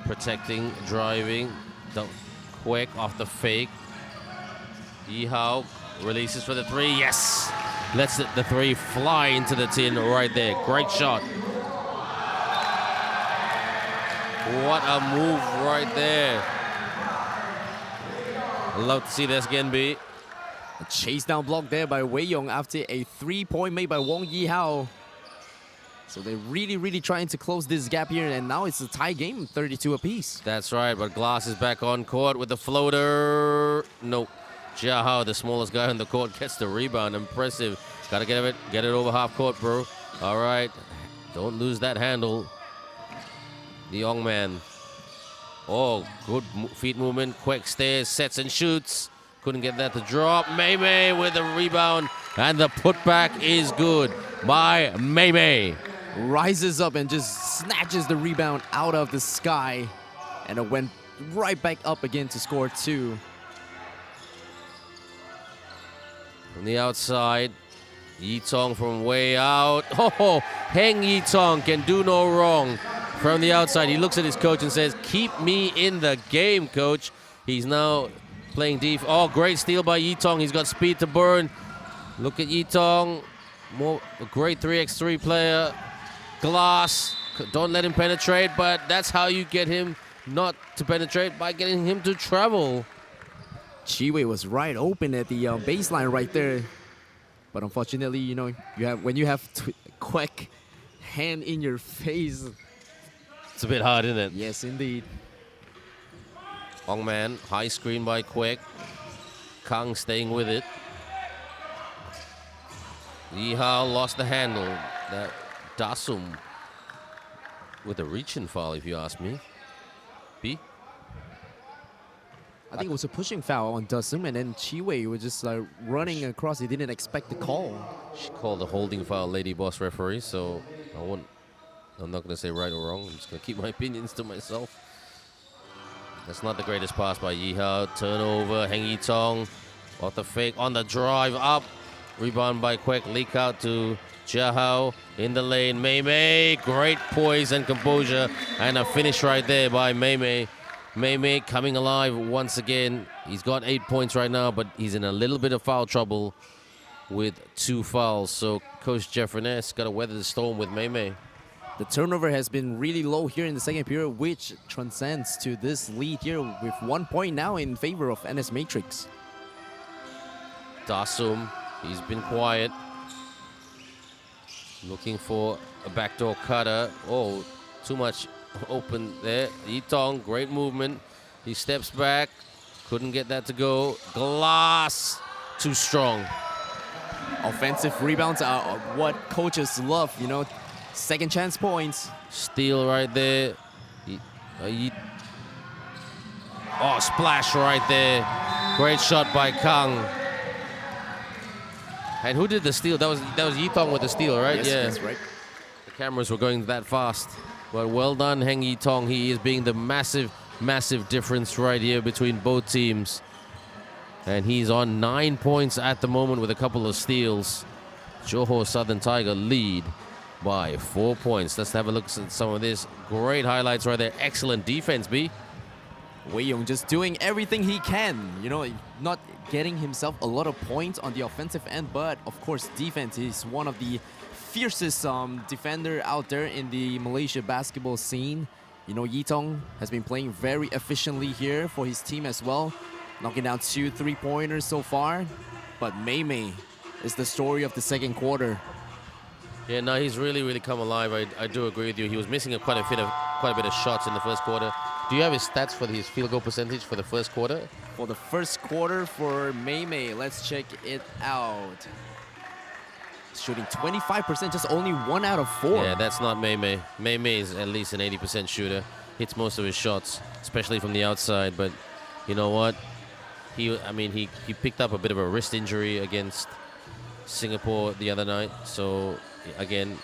protecting, driving. Quick off the fake. Yi Hao releases for the three. Yes! Lets the three fly into the tin right there. Great shot. What a move right there. Love to see this again, B. A chase down block there by Wei Yong after a 3-point made by Wong Yi Hao. So they're really trying to close this gap here, and now it's a tie game, 32 apiece. That's right, but Glass is back on court with the floater. Nope. Jia Hao, the smallest guy on the court, gets the rebound. Impressive. Gotta get it over half court, bro. All right. Don't lose that handle. The young man. Oh, good feet movement. Quick stairs, sets and shoots. Couldn't get that to drop. Mei Mei with a rebound. And the putback is good by Mei Mei. Rises up and just snatches the rebound out of the sky. And it went right back up again to score 2. From the outside, Yi Tong from way out. Oh, Heng Yi Tong can do no wrong. From the outside, he looks at his coach and says, "Keep me in the game, coach." He's now playing deep. Oh, great steal by Yi Tong. He's got speed to burn. Look at Yi Tong, a great 3x3 player. Glass, don't let him penetrate, but that's how you get him not to penetrate, by getting him to travel. Chi Wei was right open at the baseline right there. But unfortunately, you know, when you have Quack hand in your face. It's a bit hard, isn't it? Yes, indeed. Ong Man, high screen by Quack. Kang staying with it. Yi Hao lost the handle. That Dasum with a reach-in foul, if you ask me. B? I think it was a pushing foul on Dasum, and then Chi Wei was just like running across. He didn't expect the call. She called a holding foul, Lady Boss referee, so I'm not going to say right or wrong. I'm just going to keep my opinions to myself. That's not the greatest pass by Yi Hao. Turnover, Heng Yi Tong. Off the fake, on the drive, up. Rebound by Quek, leak out to Jia Hao in the lane. Mei Mei, great poise and composure. And a finish right there by Mei Mei. Mei Mei coming alive once again. He's got 8 points right now, but he's in a little bit of foul trouble with 2 fouls. So Coach Jeffrey Ness got to weather the storm with Mei Mei. The turnover has been really low here in the second period, which transcends to this lead here with 1 point now in favor of NS Matrix. Dasum, he's been quiet. Looking for a backdoor cutter. Oh, too much open there. Yi Tong, great movement. He steps back. Couldn't get that to go. Glass, too strong. Offensive rebounds are what coaches love, you know. Second chance points. Steal right there. Oh, splash right there. Great shot by Kang. And who did the steal? That was Yi Tong with the steal, right? Yes, yeah, that's right. The cameras were going that fast. But well done, Heng Yi Tong. He is being the massive, massive difference right here between both teams. And he's on 9 points at the moment with a couple of steals. Johor Southern Tiger lead by 4 points. Let's have a look at some of this. Great highlights right there. Excellent defense, B. Wei Yong just doing everything he can, you know, not getting himself a lot of points on the offensive end, but of course defense. He's one of the fiercest defender out there in the Malaysia basketball scene. You know, Yi Tong has been playing very efficiently here for his team as well, knocking down 2 3-pointers so far. But Mei Mei is the story of the second quarter. Yeah, no, he's really, really come alive. I do agree with you. He was missing quite a bit of shots in the first quarter. Do you have his stats for his field goal percentage for the first quarter? For the first quarter for Mei Mei, let's check it out. Shooting 25%, just only 1 out of 4. Yeah, that's not Mei Mei. Mei Mei is at least an 80% shooter. Hits most of his shots, especially from the outside. But you know what? He picked up a bit of a wrist injury against Singapore the other night. So again,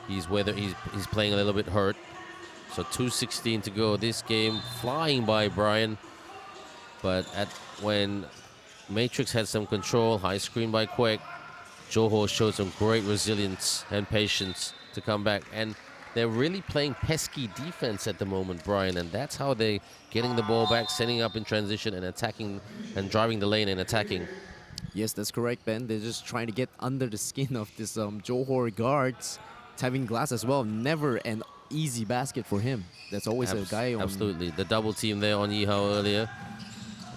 he's playing a little bit hurt. So 2:16 to go. This game flying by, Brian. But when Matrix had some control, high screen by Quek, Johor showed some great resilience and patience to come back. And they're really playing pesky defense at the moment, Brian. And that's how they're getting the ball back, setting up in transition and attacking and driving the lane and attacking. Yes, that's correct, Ben. They're just trying to get under the skin of this Johor guards. Tevin Glass as well. Never an easy basket for him. That's always a guy on... Absolutely. The double team there on Yi Hao earlier.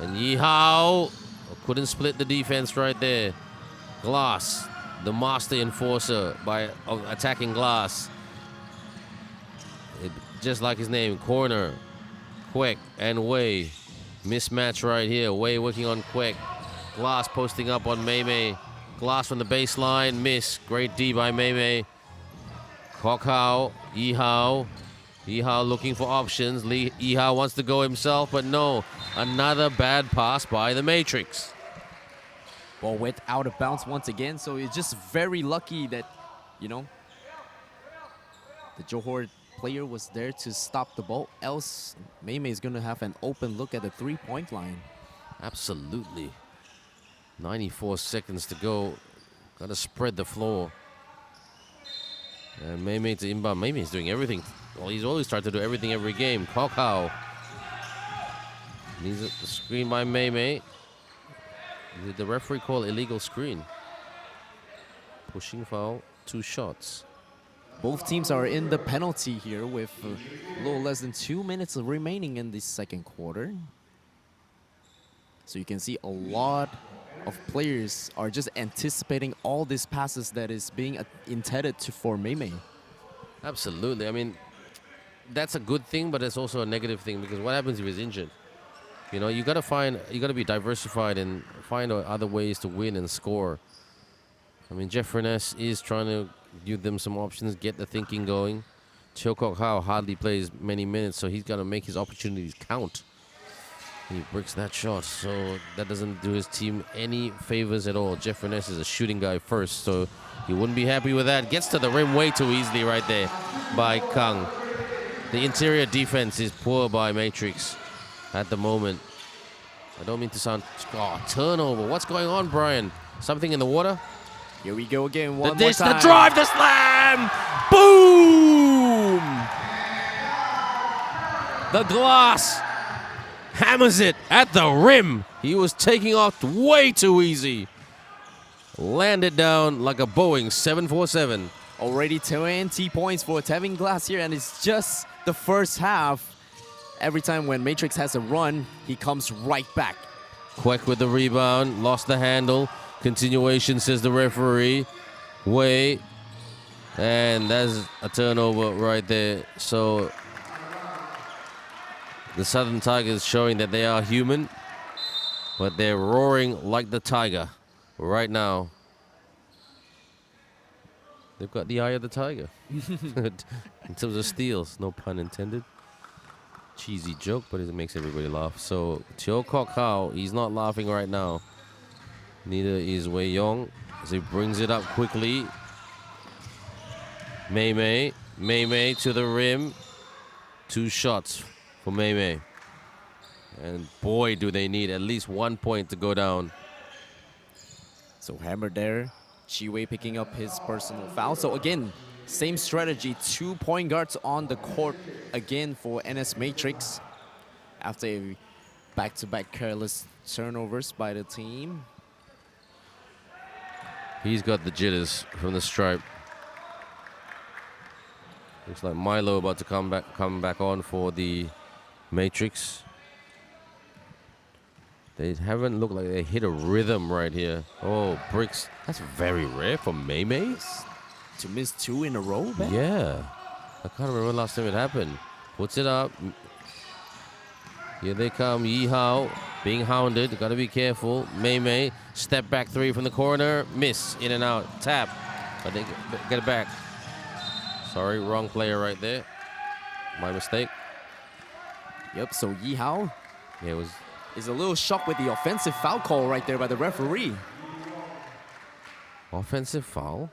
And Yi Hao couldn't split the defense right there. Glass, the master enforcer of attacking Glass. Just like his name, corner. Quek and Wei. Mismatch right here. Wei working on Quek. Glass posting up on Mei Mei. Glass from the baseline. Miss. Great D by Mei Mei. Kok Hao. Yi Hao. Yihao looking for options. Yihao wants to go himself, but no. Another bad pass by the Matrix. Ball went out of bounds once again, so it's just very lucky that, you know, the Johor player was there to stop the ball. Else, Mei Mei is going to have an open look at the three-point line. Absolutely. 94 seconds to go. Got to spread the floor. And Mei Mei to inbound. Mei Mei's doing everything. Well, he's always tried to do everything every game. Kok Hao. Needs a screen by Mei Mei. Did the referee call illegal screen? Pushing foul, 2 shots. Both teams are in the penalty here with a little less than 2 minutes remaining in the second quarter. So you can see a lot of players are just anticipating all these passes that is being intended for Mei Mei. Absolutely. I mean, that's a good thing, but it's also a negative thing because what happens if he's injured? You know, you gotta be diversified and find other ways to win and score. I mean, Jeff Furness is trying to give them some options, get the thinking going. Cheo Kok Hao hardly plays many minutes, so he's got to make his opportunities count. He breaks that shot, so that doesn't do his team any favors at all. Jeff Furness is a shooting guy first, so he wouldn't be happy with that. Gets to the rim way too easily right there by Kang. The interior defense is poor by Matrix at the moment. I don't mean to sound... Oh, turnover. What's going on, Brian? Something in the water? Here we go again. One The more dish, time. the drive, the slam! Boom! The glass hammers it at the rim. He was taking off way too easy. Landed down like a Boeing 747. Already 20 points for Tevin Glass here, and it's just the first half. Every time when Matrix has a run, he comes right back. Quek with the rebound, lost the handle. Continuation, says the referee. Way. And that's a turnover right there. So the Southern Tigers showing that they are human, but they're roaring like the tiger right now. They've got the eye of the tiger in terms of steals, no pun intended. Cheesy joke, but it makes everybody laugh. So Cheo Kok Hao, he's not laughing right now. Neither is Wei Yong as he brings it up quickly. Mei Mei to the rim. 2 shots for Mei Mei. And boy, do they need at least 1 point to go down. So hammer there. Chi Wei picking up his personal foul. So again, same strategy. 2 point guards on the court again for NS Matrix. After a back-to-back careless turnovers by the team. He's got the jitters from the stripe. Looks like Milo about to come back on for the Matrix. They haven't looked like they hit a rhythm right here. Oh, bricks. That's very rare for Mei Mei. To miss 2 in a row, man. Yeah. I can't remember last time it happened. Puts it up. Here they come. Yihao being hounded. Got to be careful. Mei Mei. Step back 3 from the corner. Miss. In and out. Tap. But they get it back. Sorry, wrong player right there. My mistake. Yep, so Yihao Yeah, it was... is a little shocked with the offensive foul call right there by the referee. Offensive foul?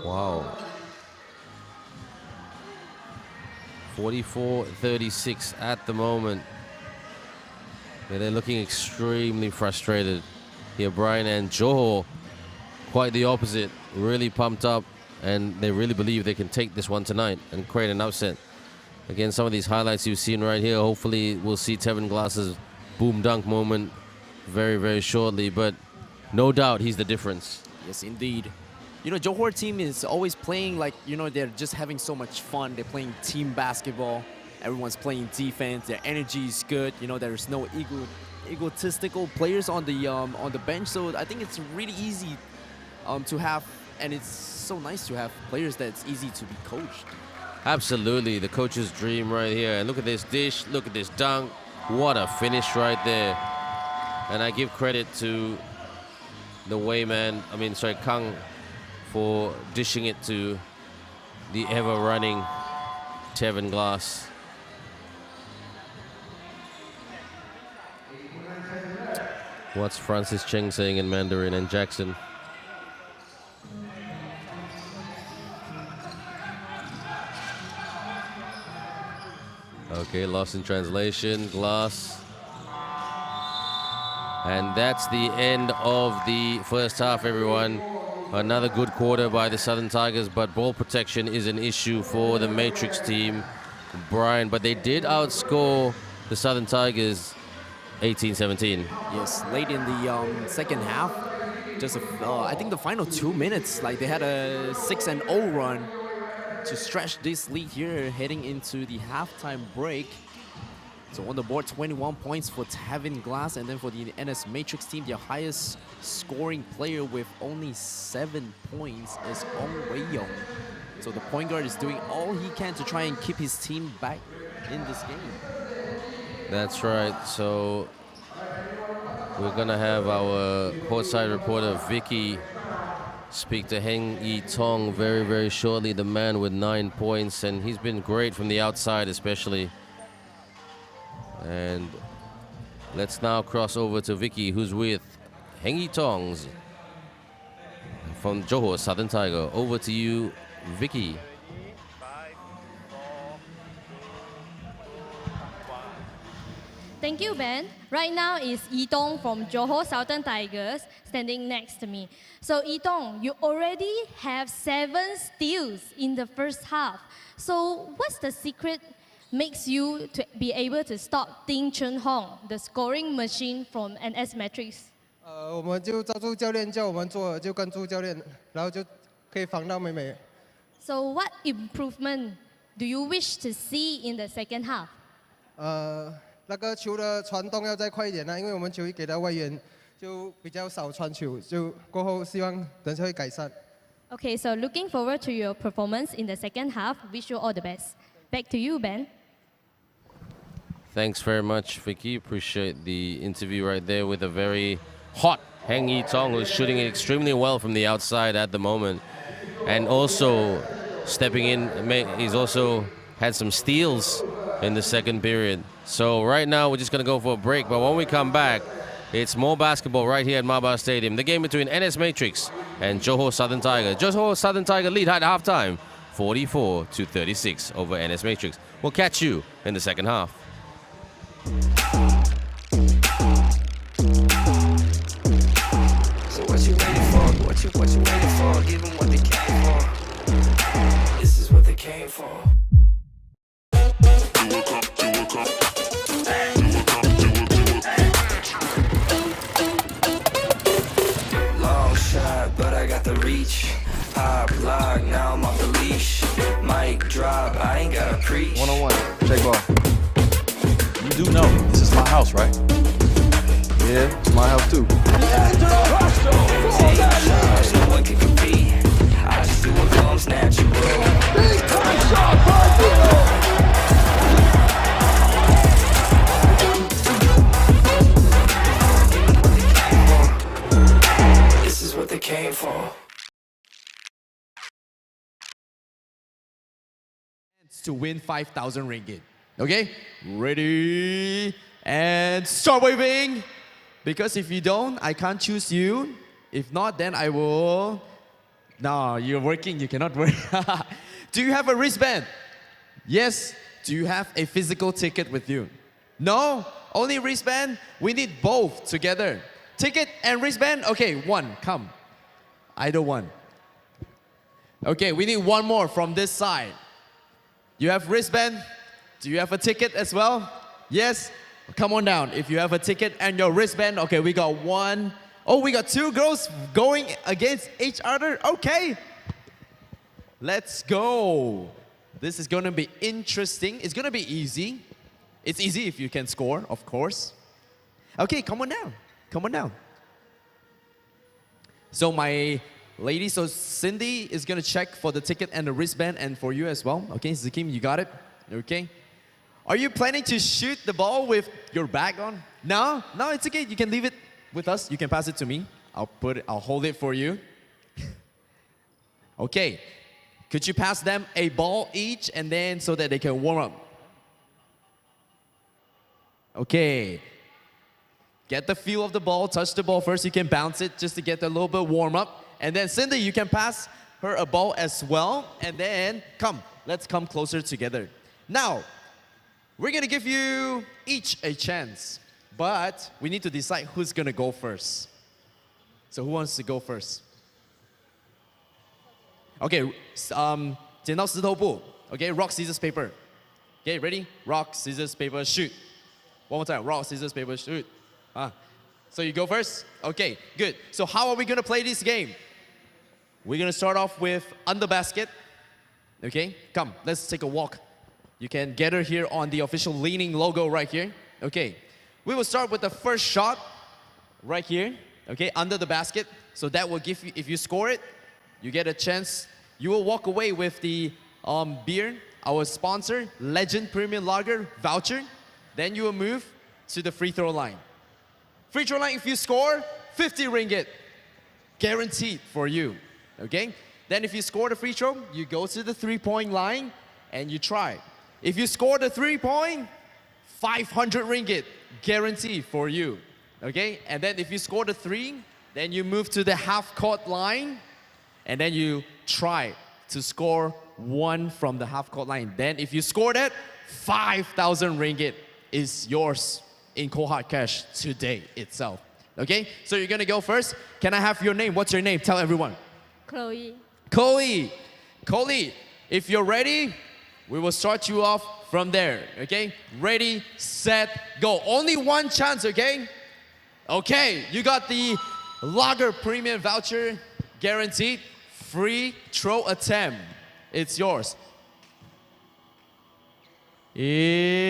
Wow. 44-36 at the moment. Yeah, they're looking extremely frustrated here, Brian, and Johor, quite the opposite, really pumped up, and they really believe they can take this one tonight and create an upset. Again, some of these highlights you've seen right here, hopefully we'll see Tevin Glass's boom dunk moment very, very shortly, but no doubt he's the difference. Yes, indeed. You know, Johor team is always playing like, you know, they're just having so much fun. They're playing team basketball. Everyone's playing defense. Their energy is good. You know, there's no egotistical players on the bench. So I think it's really easy to have, and it's so nice to have players that's easy to be coached. Absolutely, the coach's dream right here. And look at this dish, look at this dunk. What a finish right there. And I give credit to the Kang, for dishing it to the ever-running Tevin Glass. What's Francis Cheng saying in Mandarin and Jackson? Okay, lost in translation, Glass. And that's the end of the first half, everyone. Another good quarter by the Southern Tigers, but ball protection is an issue for the Matrix team, Brian. But they did outscore the Southern Tigers 18-17. Yes, late in the second half, just I think the final 2 minutes, like they had a 6-0 run to stretch this lead here heading into the halftime break. So on the board, 21 points for Tevin Glass, and then for the NS Matrix team, their highest scoring player with only 7 points is Ong Wei-Yong. So the point guard is doing all he can to try and keep his team back in this game. That's right. So we're gonna have our courtside reporter Vicky speak to Heng Yi Tong very, very shortly. The man with 9 points, and he's been great from the outside, especially. And let's now cross over to Vicky, who's with Heng Yi Tongs from Johor Southern Tiger. Over to you, Vicky. Thank you, Ben. Right now is Yitong from Johor Southern Tigers standing next to me. So Yitong, you already have 7 steals in the first half. So what's the secret makes you to be able to stop Ding Chun-Hong, the scoring machine from NS Matrix? 我们就照住教练叫我们做，就跟住教练，然后就可以防到美美。So what improvement do you wish to see in the second half? 那个球的传动要再快一点因为我们球一给到外援，就比较少传球，就过后希望等下会改善。Okay, so looking forward to your performance in the second half. Wish you all the best. Back to you, Ben. Thanks very much, Vicky. Appreciate the interview right there with a very hot Heng Yi Tong, who's shooting it extremely well from the outside at the moment. And also stepping in, he's also had some steals in the second period. So right now we're just going to go for a break. But when we come back, it's more basketball right here at Maba Stadium. The game between NS Matrix and Johor Southern Tiger. Johor Southern Tiger lead at halftime, 44-36 over NS Matrix. We'll catch you in the second half. So what you waiting for? What you waiting for? Give them what they came for. This is what they came for. Long shot, but I got the reach. Pop lock, now I'm off the leash. Mic drop, I ain't gotta preach. One-on-one, check ball. You do know this is my house, right? Yeah, it's my house too. Take charge, no one can compete. I just do what comes natural. This is what they came for. To win 5,000 ringgit. Okay? Ready? And start waving. Because if you don't, I can't choose you. If not, then I will... No, you're working, you cannot work. Do you have a wristband? Yes. Do you have a physical ticket with you? No? Only wristband? We need both together. Ticket and wristband? Okay, one, come. Either one. Okay, we need one more from this side. You have wristband? Do you have a ticket as well? Yes? Come on down. If you have a ticket and your wristband, okay, we got one. Oh, we got 2 girls going against each other. Okay. Let's go. This is gonna be interesting. It's gonna be easy. It's easy if you can score, of course. Okay, come on down. Come on down. So my lady, so Cindy is gonna check for the ticket and the wristband, and for you as well. Okay, Zakim, you got it? Okay. Are you planning to shoot the ball with your bag on? No? No, it's okay. You can leave it with us. You can pass it to me. I'll hold it for you. Okay. Could you pass them a ball each and then so that they can warm up? Okay. Get the feel of the ball, touch the ball first. You can bounce it just to get a little bit warm up. And then Cindy, you can pass her a ball as well. And then let's come closer together. Now, we're gonna give you each a chance, but we need to decide who's gonna go first. So who wants to go first? Okay, 剪刀石头布. Okay, rock, scissors, paper. Okay, ready? Rock, scissors, paper, shoot. One more time, rock, scissors, paper, shoot. So you go first? Okay, good. So how are we gonna play this game? We're gonna start off with under basket. Okay, come, let's take a walk. You can gather here on the official leaning logo right here. Okay, we will start with the first shot right here. Okay, under the basket. So that will give you, if you score it, you get a chance. You will walk away with the beer, our sponsor, Legend Premium Lager voucher. Then you will move to the free throw line. Free throw line, if you score, 50 ringgit. Guaranteed for you, okay? Then if you score the free throw, you go to the three-point line and you try. If you score the three-point, 500 ringgit. Guaranteed for you, okay? And then if you score the three, then you move to the half-court line and then you try to score one from the half-court line. Then if you score that, 5,000 ringgit is yours in cold hard cash today itself. Okay, so you're gonna go first. Can I have your name? What's your name? Tell everyone. Chloe. Chloe, if you're ready, we will start you off from there. Okay, ready, set, go. Only one chance, okay? Okay, you got the Lager Premium voucher, guaranteed, free throw attempt. It's yours.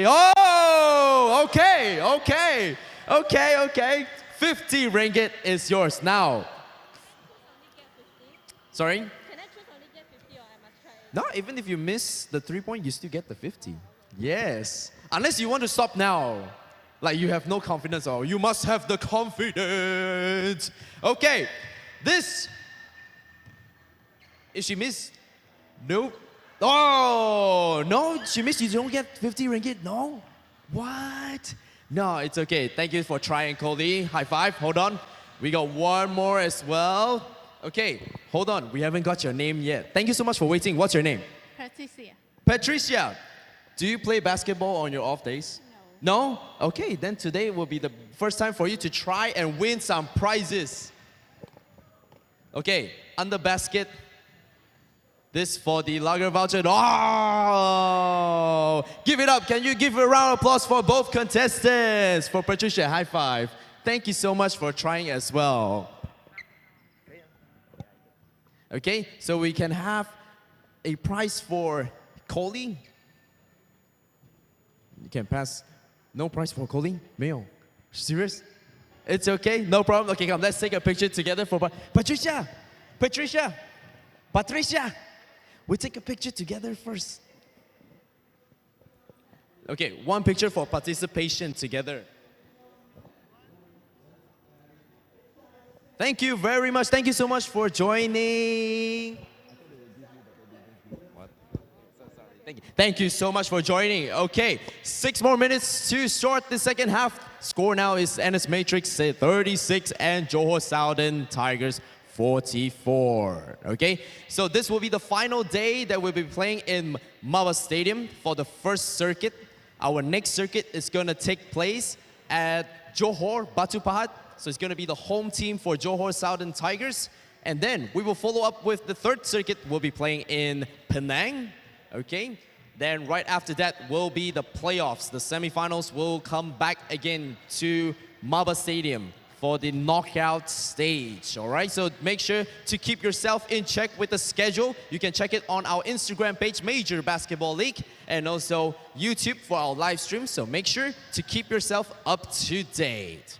Oh, okay. 50 ringgit is yours now. Sorry? Can I choose only get 50 or I must try? No, even if you miss the 3-point, you still get the 50. Yes. Unless you want to stop now. Like you have no confidence or you must have the confidence. Okay. This. If she missed, nope. Oh, no, she missed. You don't get 50 ringgit, no? What? No, it's okay. Thank you for trying, Cody. High five. Hold on. We got one more as well. Okay, hold on. We haven't got your name yet. Thank you so much for waiting. What's your name? Patricia. Do you play basketball on your off days? No. No? Okay, then today will be the first time for you to try and win some prizes. Okay, under basket. This for the Lager voucher. Oh! Give it up. Can you give a round of applause for both contestants? For Patricia, high five. Thank you so much for trying as well. Okay, so we can have a prize for Coley. You can pass. No prize for Coley? 没有. Serious? It's okay, no problem. Okay, come, let's take a picture together for Patricia. We take a picture together first. Okay, one picture for participation together. Thank you very much. Thank you so much for joining. Thank you so much for joining. Okay, 6 more minutes to start the second half. Score now is NS Matrix 36 and Johor Southern Tigers 44. Okay, so this will be the final day that we'll be playing in Mava Stadium for the first circuit. Our next circuit is going to take place at Johor, Batu Pahat. So it's going to be the home team for Johor Southern Tigers. And then we will follow up with the third circuit. We'll be playing in Penang. Okay, then right after that will be the playoffs. The semifinals will come back again to Mava Stadium for the knockout stage. All right, so make sure to keep yourself in check with the schedule. You can check it on our Instagram page, Major Basketball League, and also YouTube for our live stream. So make sure to keep yourself up to date.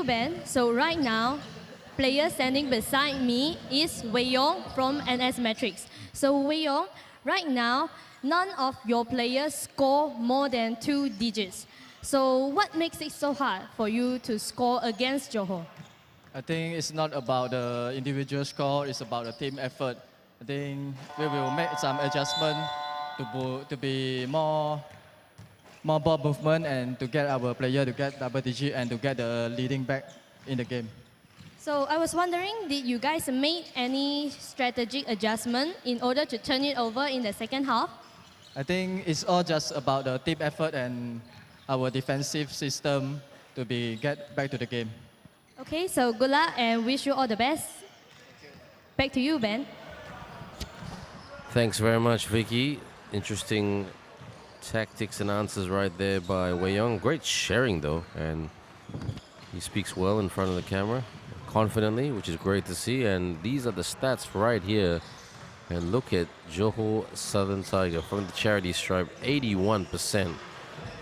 Ben. So right now, player standing beside me is Wei Yong from NS Matrix. So Wei Yong, right now, none of your players score more than 2 digits. So what makes it so hard for you to score against Johor? I think it's not about the individual score, it's about the team effort. I think we will make some adjustment to be more ball movement and to get our player to get double digit and to get the leading back in the game. So I was wondering, did you guys make any strategic adjustment in order to turn it over in the second half? I think it's all just about the team effort and our defensive system to get back to the game. Okay, so good luck and wish you all the best. Back to you, Ben. Thanks very much, Vicky. Interesting tactics and answers right there by Wei Yong. Great sharing, though, and he speaks well in front of the camera, confidently, which is great to see. And these are the stats right here. And look at Johor Southern Tiger from the charity stripe, 81%.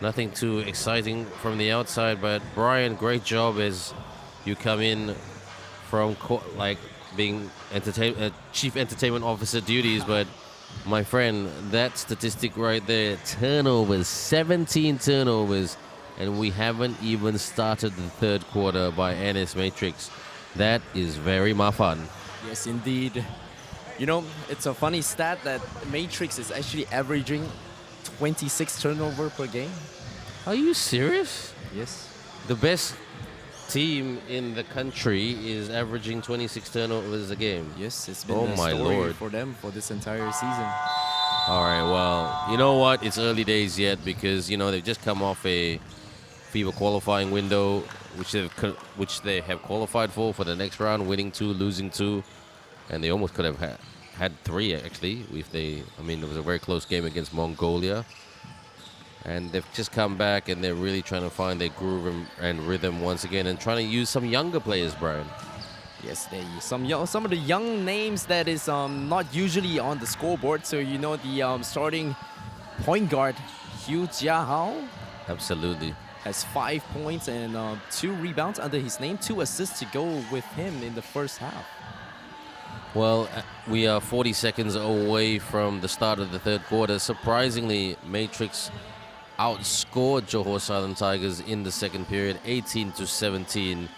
Nothing too exciting from the outside, but Brian, great job as you come in from like being chief entertainment officer duties. But my friend, that statistic right there, turnovers, 17 turnovers, and we haven't even started the third quarter by NS Matrix. That is very mafan. Yes, indeed. You know, it's a funny stat that Matrix is actually averaging 26 turnover per game. Are you serious? Yes. The best team in the country is averaging 26 turnovers a game. Yes, it's been oh a my story Lord. for them for this entire season. All right, well, you know what? It's early days yet because, you know, they've just come off a FIBA qualifying window, which they have qualified for the next round, winning 2, losing 2. And they almost could have had 3, actually. It was a very close game against Mongolia. And they've just come back and they're really trying to find their groove and rhythm once again and trying to use some younger players, Brian. Yes, some of the young names that is not usually on the scoreboard. So, you know, the starting point guard, Hugh Jiahao. Absolutely. Has 5 points and 2 rebounds under his name, 2 assists to go with him in the first half. Well, we are 40 seconds away from the start of the third quarter. Surprisingly, Matrix outscored Johor Southern Tigers in the second period, 18-17.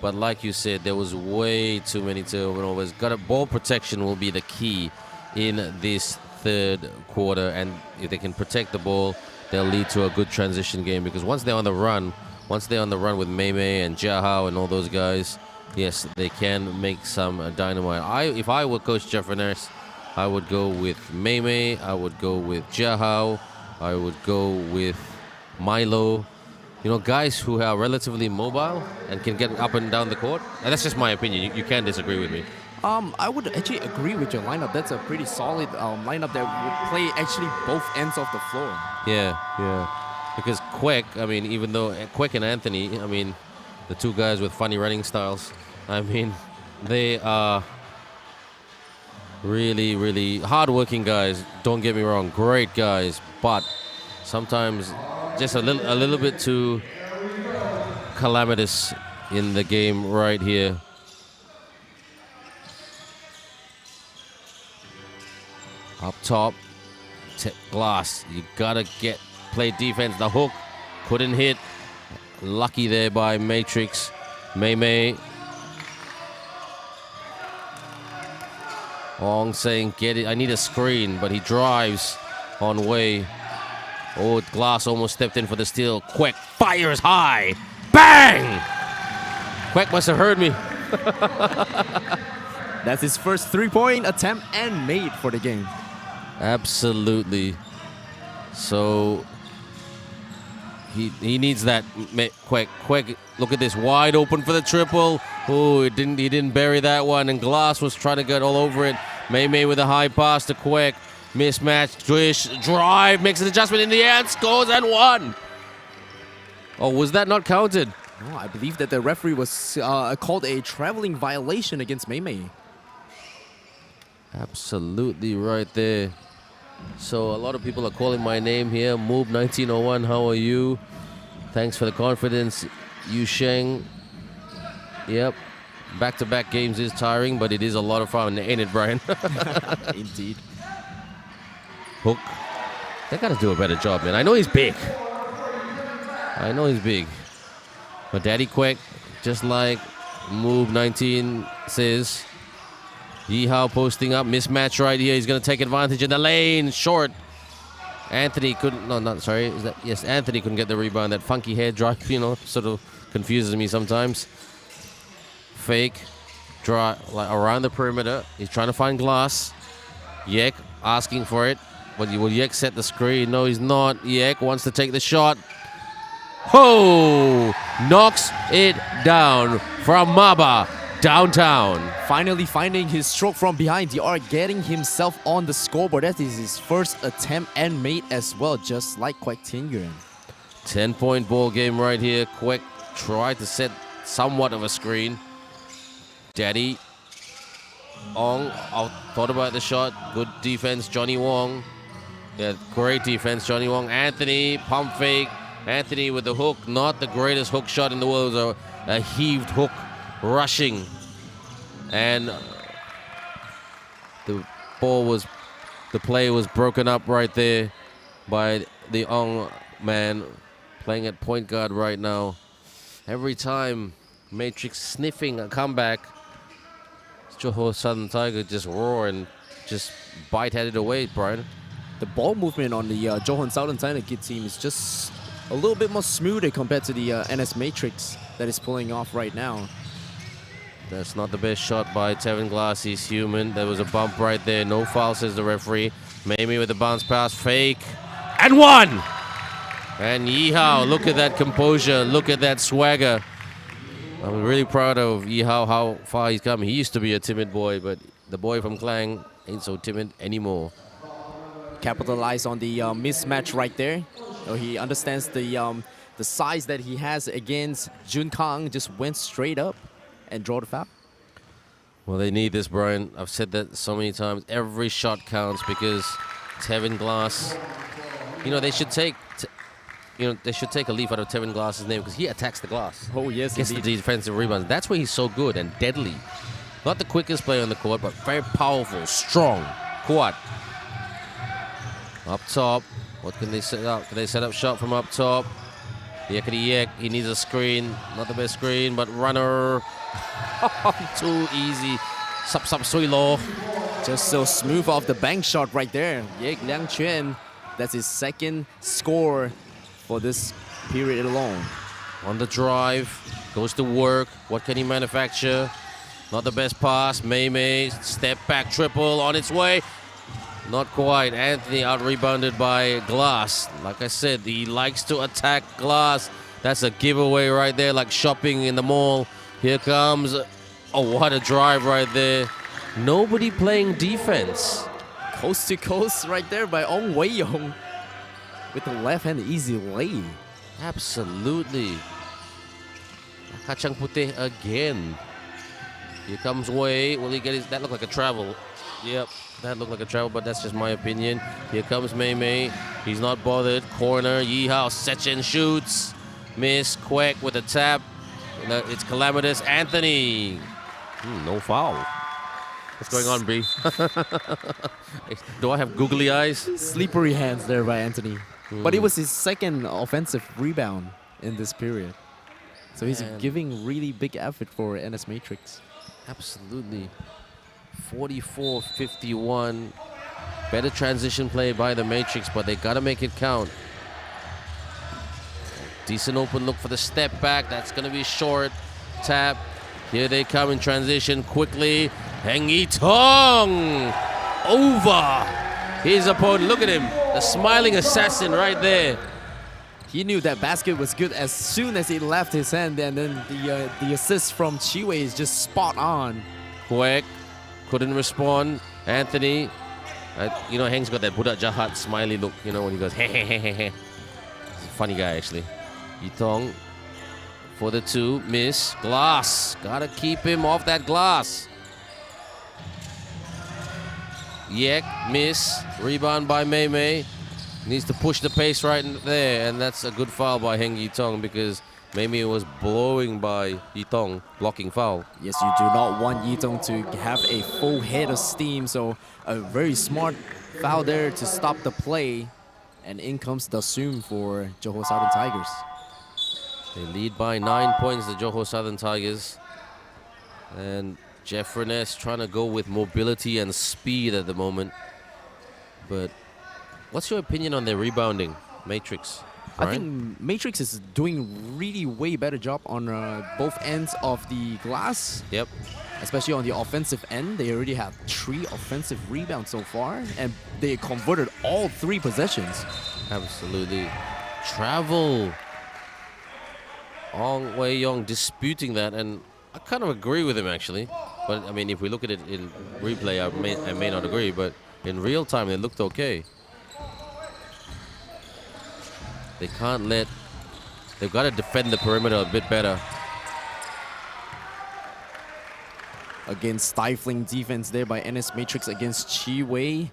But like you said, there was way too many turnovers. Ball protection will be the key in this third quarter. And if they can protect the ball, they'll lead to a good transition game. Because once they're on the run with Mei Mei and Jiahao and all those guys, yes, they can make some dynamite. If I were Coach Jeff Nurse, I would go with Mei Mei, I would go with Jiahao, I would go with Milo. You know, guys who are relatively mobile and can get up and down the court. And that's just my opinion. You can't disagree with me. I would actually agree with your lineup. That's a pretty solid lineup that would play actually both ends of the floor. Yeah. Because Quek, even though Quek and Anthony, the 2 guys with funny running styles, they are really, really hard-working guys. Don't get me wrong, great guys, but sometimes just a little bit too calamitous in the game right here. Up top, Glass, you gotta play defense. The hook couldn't hit. Lucky there by Matrix. Mei Mei. Ong saying, get it, I need a screen, but he drives on Wei. Oh, Glass almost stepped in for the steal. Quek fires high. Bang! Quek must have heard me. That's his first 3-point attempt and made for the game. Absolutely. So he needs that. Quek, look at this, wide open for the triple. Oh, he didn't bury that one, and Glass was trying to get all over it. Mei Mei with a high pass to Quek. Mismatch, drive, makes an adjustment in the air, scores and 1. Oh, was that not counted? No, I believe that the referee was called a traveling violation against Mei Mei. Absolutely right there. So a lot of people are calling my name here. Moob 1901, how are you? Thanks for the confidence. Yu Sheng, Yep. Back-to-back games is tiring, but it is a lot of fun, ain't it, Brian? Indeed. Hook. They gotta do a better job, man. I know he's big. But Daddy Quack, just like move 19 says, Yeehao posting up, mismatch right here. He's gonna take advantage in the lane, short. Anthony couldn't, no, not sorry. Yes, Anthony couldn't get the rebound. That funky hair drive, sort of confuses me sometimes. Fake, draw like around the perimeter. He's trying to find glass. Yek asking for it. But will Yek set the screen? No, he's not. Yek wants to take the shot. Ho! Knocks it down from Maba downtown. Finally finding his stroke from behind. DR getting himself on the scoreboard. That is his first attempt and made as well, just like Kwek Tingren. 10-point ball game right here. Kwek tried to set somewhat of a screen. Daddy Ong thought about the shot. Good defense, Johnny Wong. Yeah, great defense, Johnny Wong. Anthony, pump fake. Anthony with the hook. Not the greatest hook shot in the world. It was a heaved hook, rushing. And the play was broken up right there by the Ong man playing at point guard right now. Every time Matrix sniffing a comeback, Johor Southern Tiger just roar and just bite-headed away, Brian. The ball movement on the Johor Southern Tiger team is just a little bit more smoother compared to the NS Matrix that is pulling off right now. That's not the best shot by Tevin Glass. He's human. There was a bump right there. No foul, says the referee. Mamie with the bounce pass. Fake. And one! And Yeehao, look at that composure. Look at that swagger. I'm really proud of Yeehao, how far he's come. He used to be a timid boy, but the boy from Klang ain't so timid anymore. Capitalize on the mismatch right there. He understands the size that he has against Jun Kang. Just went straight up and draw the foul. Well, they need this, Brian. I've said that so many times. Every shot counts because Tevin Glass, they should take a leaf out of Tevin Glass's name because he attacks the glass. Oh, yes, gets indeed. the defensive rebounds. That's where he's so good and deadly. Not the quickest player on the court, but very powerful, strong. Quad. Up top. What can they set up? Can they set up shot from up top? Yek, he needs a screen. Not the best screen, but runner. Too easy. Sup, sui lo. Just so smooth off the bank shot right there. Yek Liang Quan. That's his second score for this period alone. On the drive. Goes to work. What can he manufacture? Not the best pass. Mei. Step back triple on its way. Not quite. Anthony out-rebounded by Glass. Like I said, he likes to attack Glass. That's a giveaway right there, like shopping in the mall. Here comes... Oh, what a drive right there. Nobody playing defense. Coast to coast right there by Ong Wei Yong. With the left hand, easy lay. Absolutely. Kacang putih again. Here comes Wei. Will he get his... That looked like a travel. Yep. That looked like a travel, but that's just my opinion. Here comes Mei. He's not bothered. Corner. Yeehao. Sechen shoots. Miss. Kwek with a tap. It's calamitous. Anthony. No foul. What's going on, B? Do I have googly eyes? Slippery hands there by Anthony. But it was his second offensive rebound in this period. So he's giving really big effort for NS Matrix. Absolutely. 44-51. Better transition play by the Matrix, but they gotta make it count. Decent open look for the step back. That's gonna be short. Tap. Here they come in transition quickly. Heng Yi-tong over his opponent. Look at him, the smiling assassin right there. He knew that basket was good as soon as it left his hand, and then the assist from Chiwei is just spot on. Kwek couldn't respond. Anthony, Heng's got that Budak Jahat smiley look, when he goes, hey, hey, hey, hey, hey. Funny guy, actually. Yi-tong for the two, miss. Glass, gotta keep him off that glass. Yek, miss. Rebound by Mei. Needs to push the pace right in there, and that's a good foul by Heng Yi-tong because Mei was blowing by Yitong, blocking foul. Yes, you do not want Yitong to have a full head of steam, so a very smart foul there to stop the play. And in comes Dasum for Johor Southern Tigers. They lead by 9 points, the Johor Southern Tigers. And Jeff Reness trying to go with mobility and speed at the moment. But what's your opinion on their rebounding, Matrix? I Brian? think Matrix is doing really way better job on both ends of the glass. Yep. Especially on the offensive end. They already have 3 offensive rebounds so far, and they converted all 3 possessions. Absolutely. Travel. Ong Wei Yong disputing that, and I kind of agree with him actually. But I mean, if we look at it in replay, I may not agree, but in real time, they looked okay. They can't let... They've got to defend the perimeter a bit better. Again, stifling defense there by NS Matrix against Chi Wei.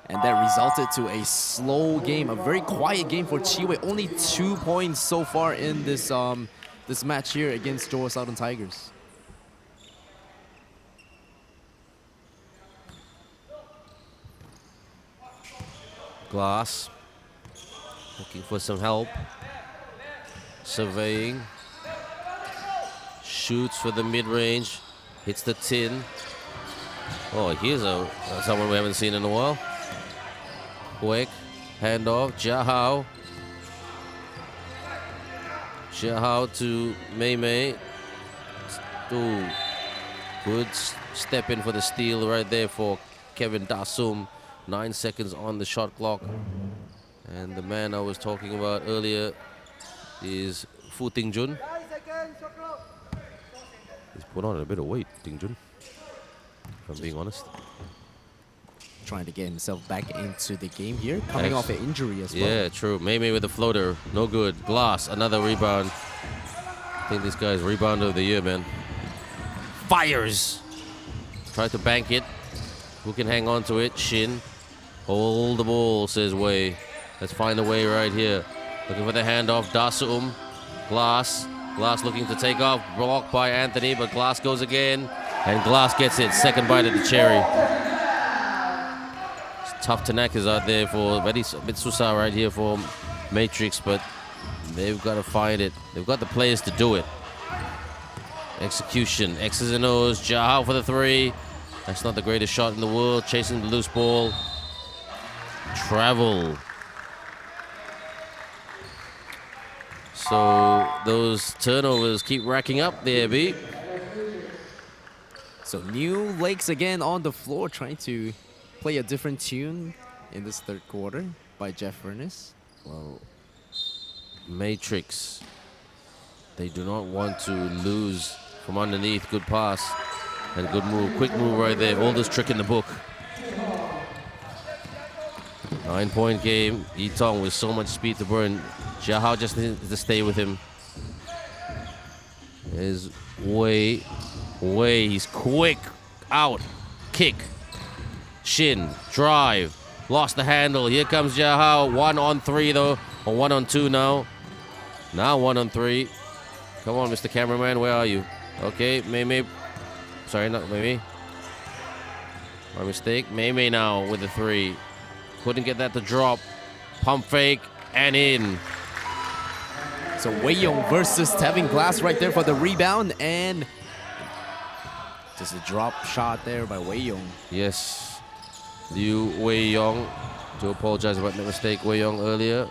And that resulted to a slow game, a very quiet game for Chi Wei. Only 2 points so far in this this match here against Johor Southern Tigers. Glass. Looking for some help. Surveying. Shoots for the mid-range. Hits the tin. Oh, here's someone we haven't seen in a while. Quick. Handoff. Jahao. Jahao to Mei. Ooh. Good step in for the steal right there for Kevin Dasum. 9 seconds on the shot clock. And the man I was talking about earlier is Fu Tingjun. He's put on a bit of weight, Tingjun, if I'm being honest. Trying to get himself back into the game here, coming off an injury as well. Yeah, true. Mei with the floater, no good. Glass, another rebound. I think this guy's rebounder of the year, man. Fires! Tried to bank it. Who can hang on to it? Shin. Hold the ball, says Wei. Let's find a way right here. Looking for the handoff. Dasum. Glass. Glass looking to take off. Blocked by Anthony, but Glass goes again. And Glass gets it. Second bite of the cherry. It's tough Tanakas out there for Mitsusa right here for Matrix, but they've got to find it. They've got the players to do it. Execution. X's and O's. Jahao for the 3. That's not the greatest shot in the world. Chasing the loose ball. Travel. So those turnovers keep racking up there, B. So New Lakes again on the floor, trying to play a different tune in this third quarter by Jeff Furness. Well, Matrix, they do not want to lose from underneath. Good pass and good move. Quick move right there. Oldest trick in the book. 9-point game. Yitong with so much speed to burn. Jahao just needs to stay with him. There's Wei. He's quick. Out. Kick. Shin. Drive. Lost the handle. Here comes Jahao. 1 on 3 though. Or 1 on 2 now. Now 1 on 3. Come on, Mr. Cameraman. Where are you? Okay, Mei. Sorry, not Mei. My mistake. Mei now with the 3. Couldn't get that to drop. Pump fake and in. So Wei Yong versus Tevin Glass right there for the rebound, and just a drop shot there by Wei Yong. Yes. Liu Wei Yong. To apologize about the mistake Wei Yong earlier.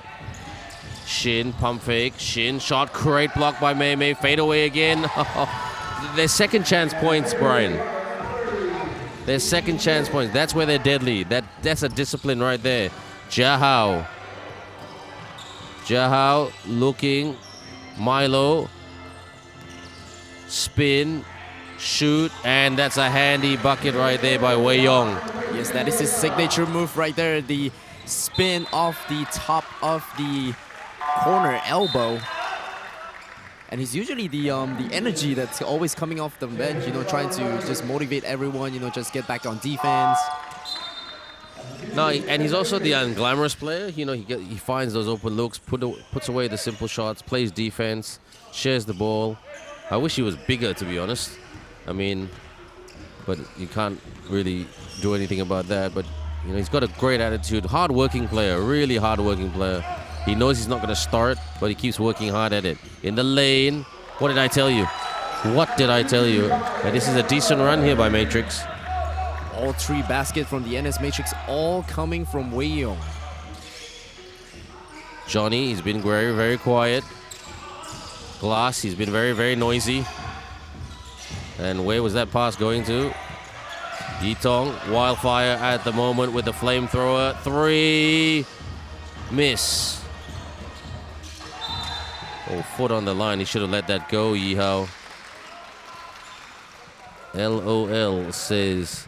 Shin, pump fake. Shin, shot, great block by Mei. Fade away again. Their second chance points, Brian. Their second chance points. That's where they're deadly. That's a discipline right there. Jahao. Jahao looking. Milo. Spin. Shoot. And that's a handy bucket right there by Wei Yong. Yes, that is his signature move right there. The spin off the top of the corner elbow. And he's usually the energy that's always coming off the bench, trying to just motivate everyone, just get back on defense. No, and he's also the unglamorous player. You know, he finds those open looks, puts away the simple shots, plays defense, shares the ball. I wish he was bigger, to be honest. I mean, but you can't really do anything about that. But you know, he's got a great attitude, hard-working player, really hard-working player. He knows he's not going to start, but he keeps working hard at it. In the lane, what did I tell you? What did I tell you? And this is a decent run here by Matrix. All 3 baskets from the NS Matrix, all coming from Wei Yong. Johnny, he's been very, very quiet. Glass, he's been very, very noisy. And where was that pass going to? Yitong, Wildfire at the moment with the flamethrower. 3, miss. Oh, foot on the line. He should have let that go, Yihao. LOL says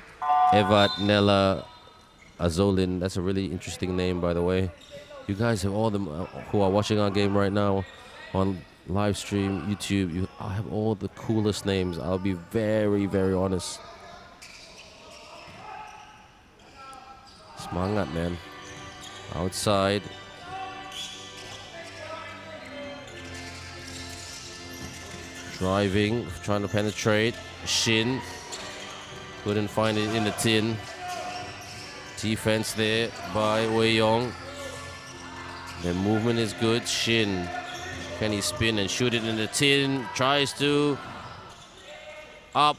Evat Nella Azolin. That's a really interesting name, by the way. You guys have all them who are watching our game right now on live stream, YouTube. You have all the coolest names. I'll be very, very honest. Semangat, man. Outside. Driving, trying to penetrate. Shin. Couldn't find it in the tin. Defense there by Wei Yong. The movement is good. Shin. Can he spin and shoot it in the tin? Tries to. Up.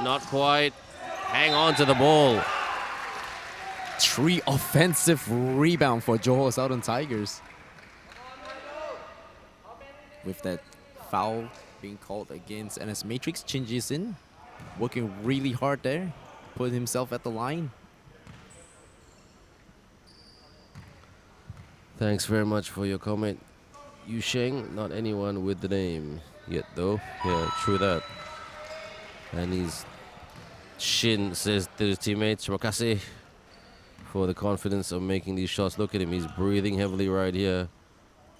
Not quite. Hang on to the ball. 3 offensive rebound for Johor Southern Tigers. With that foul being called against NS Matrix, Chin Ji-sin working really hard there, put himself at the line. Thanks very much for your comment. Yu Sheng, not anyone with the name yet though. Yeah, true that. And he's Shin says to his teammates, terima kasih for the confidence of making these shots. Look at him, he's breathing heavily right here.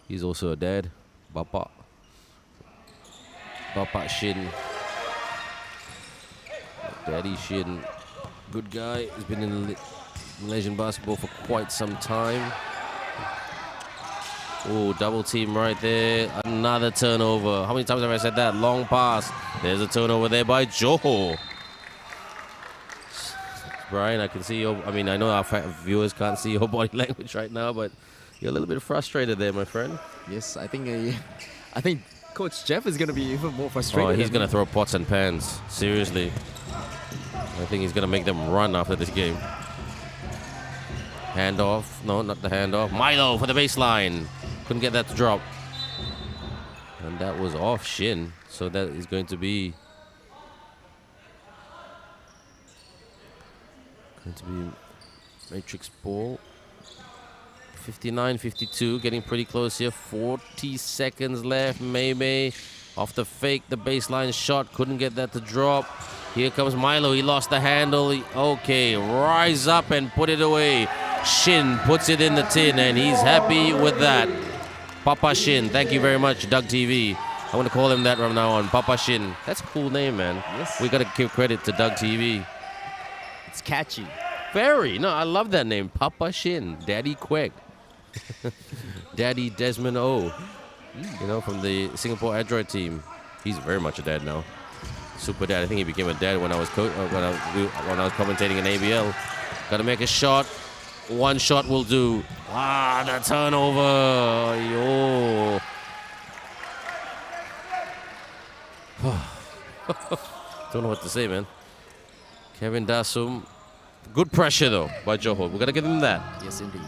He's also a dad. Bapak Shin. Daddy Shin. Good guy. He's been in Malaysian basketball for quite some time. Oh, double team right there. Another turnover. How many times have I said that? Long pass. There's a turnover there by Johor. Brian, I can see your, I mean, I know our viewers can't see your body language right now, but you're a little bit frustrated there, my friend. Yes, I think Coach Jeff is going to be even more frustrated. Oh, he's going to throw pots and pans. Seriously. I think he's going to make them run after this game. Handoff. No, not the handoff. Milo for the baseline. Couldn't get that to drop. And that was off Shin. So that is going to be Matrix ball. 59-52, getting pretty close here. 40 seconds left. Mei off the fake, the baseline shot. Couldn't get that to drop. Here comes Milo. He lost the handle. Okay, rise up and put it away. Shin puts it in the tin, and he's happy with that. Papa Shin. Thank you very much, Doug TV. I want to call him that from now on. Papa Shin. That's a cool name, man. Yes. We got to give credit to Doug TV. It's catchy. Very. No, I love that name. Papa Shin. Daddy Quek. Daddy Desmond O. You know, from the Singapore Android team. He's very much a dad now. Super dad. I think he became a dad when I was when I was commentating in ABL. Got to make a shot. One shot will do. Ah, the turnover. Yo. Don't know what to say, man. Kevin Dasum. Good pressure, though, by Johor. We've got to give him that. Yes, indeed.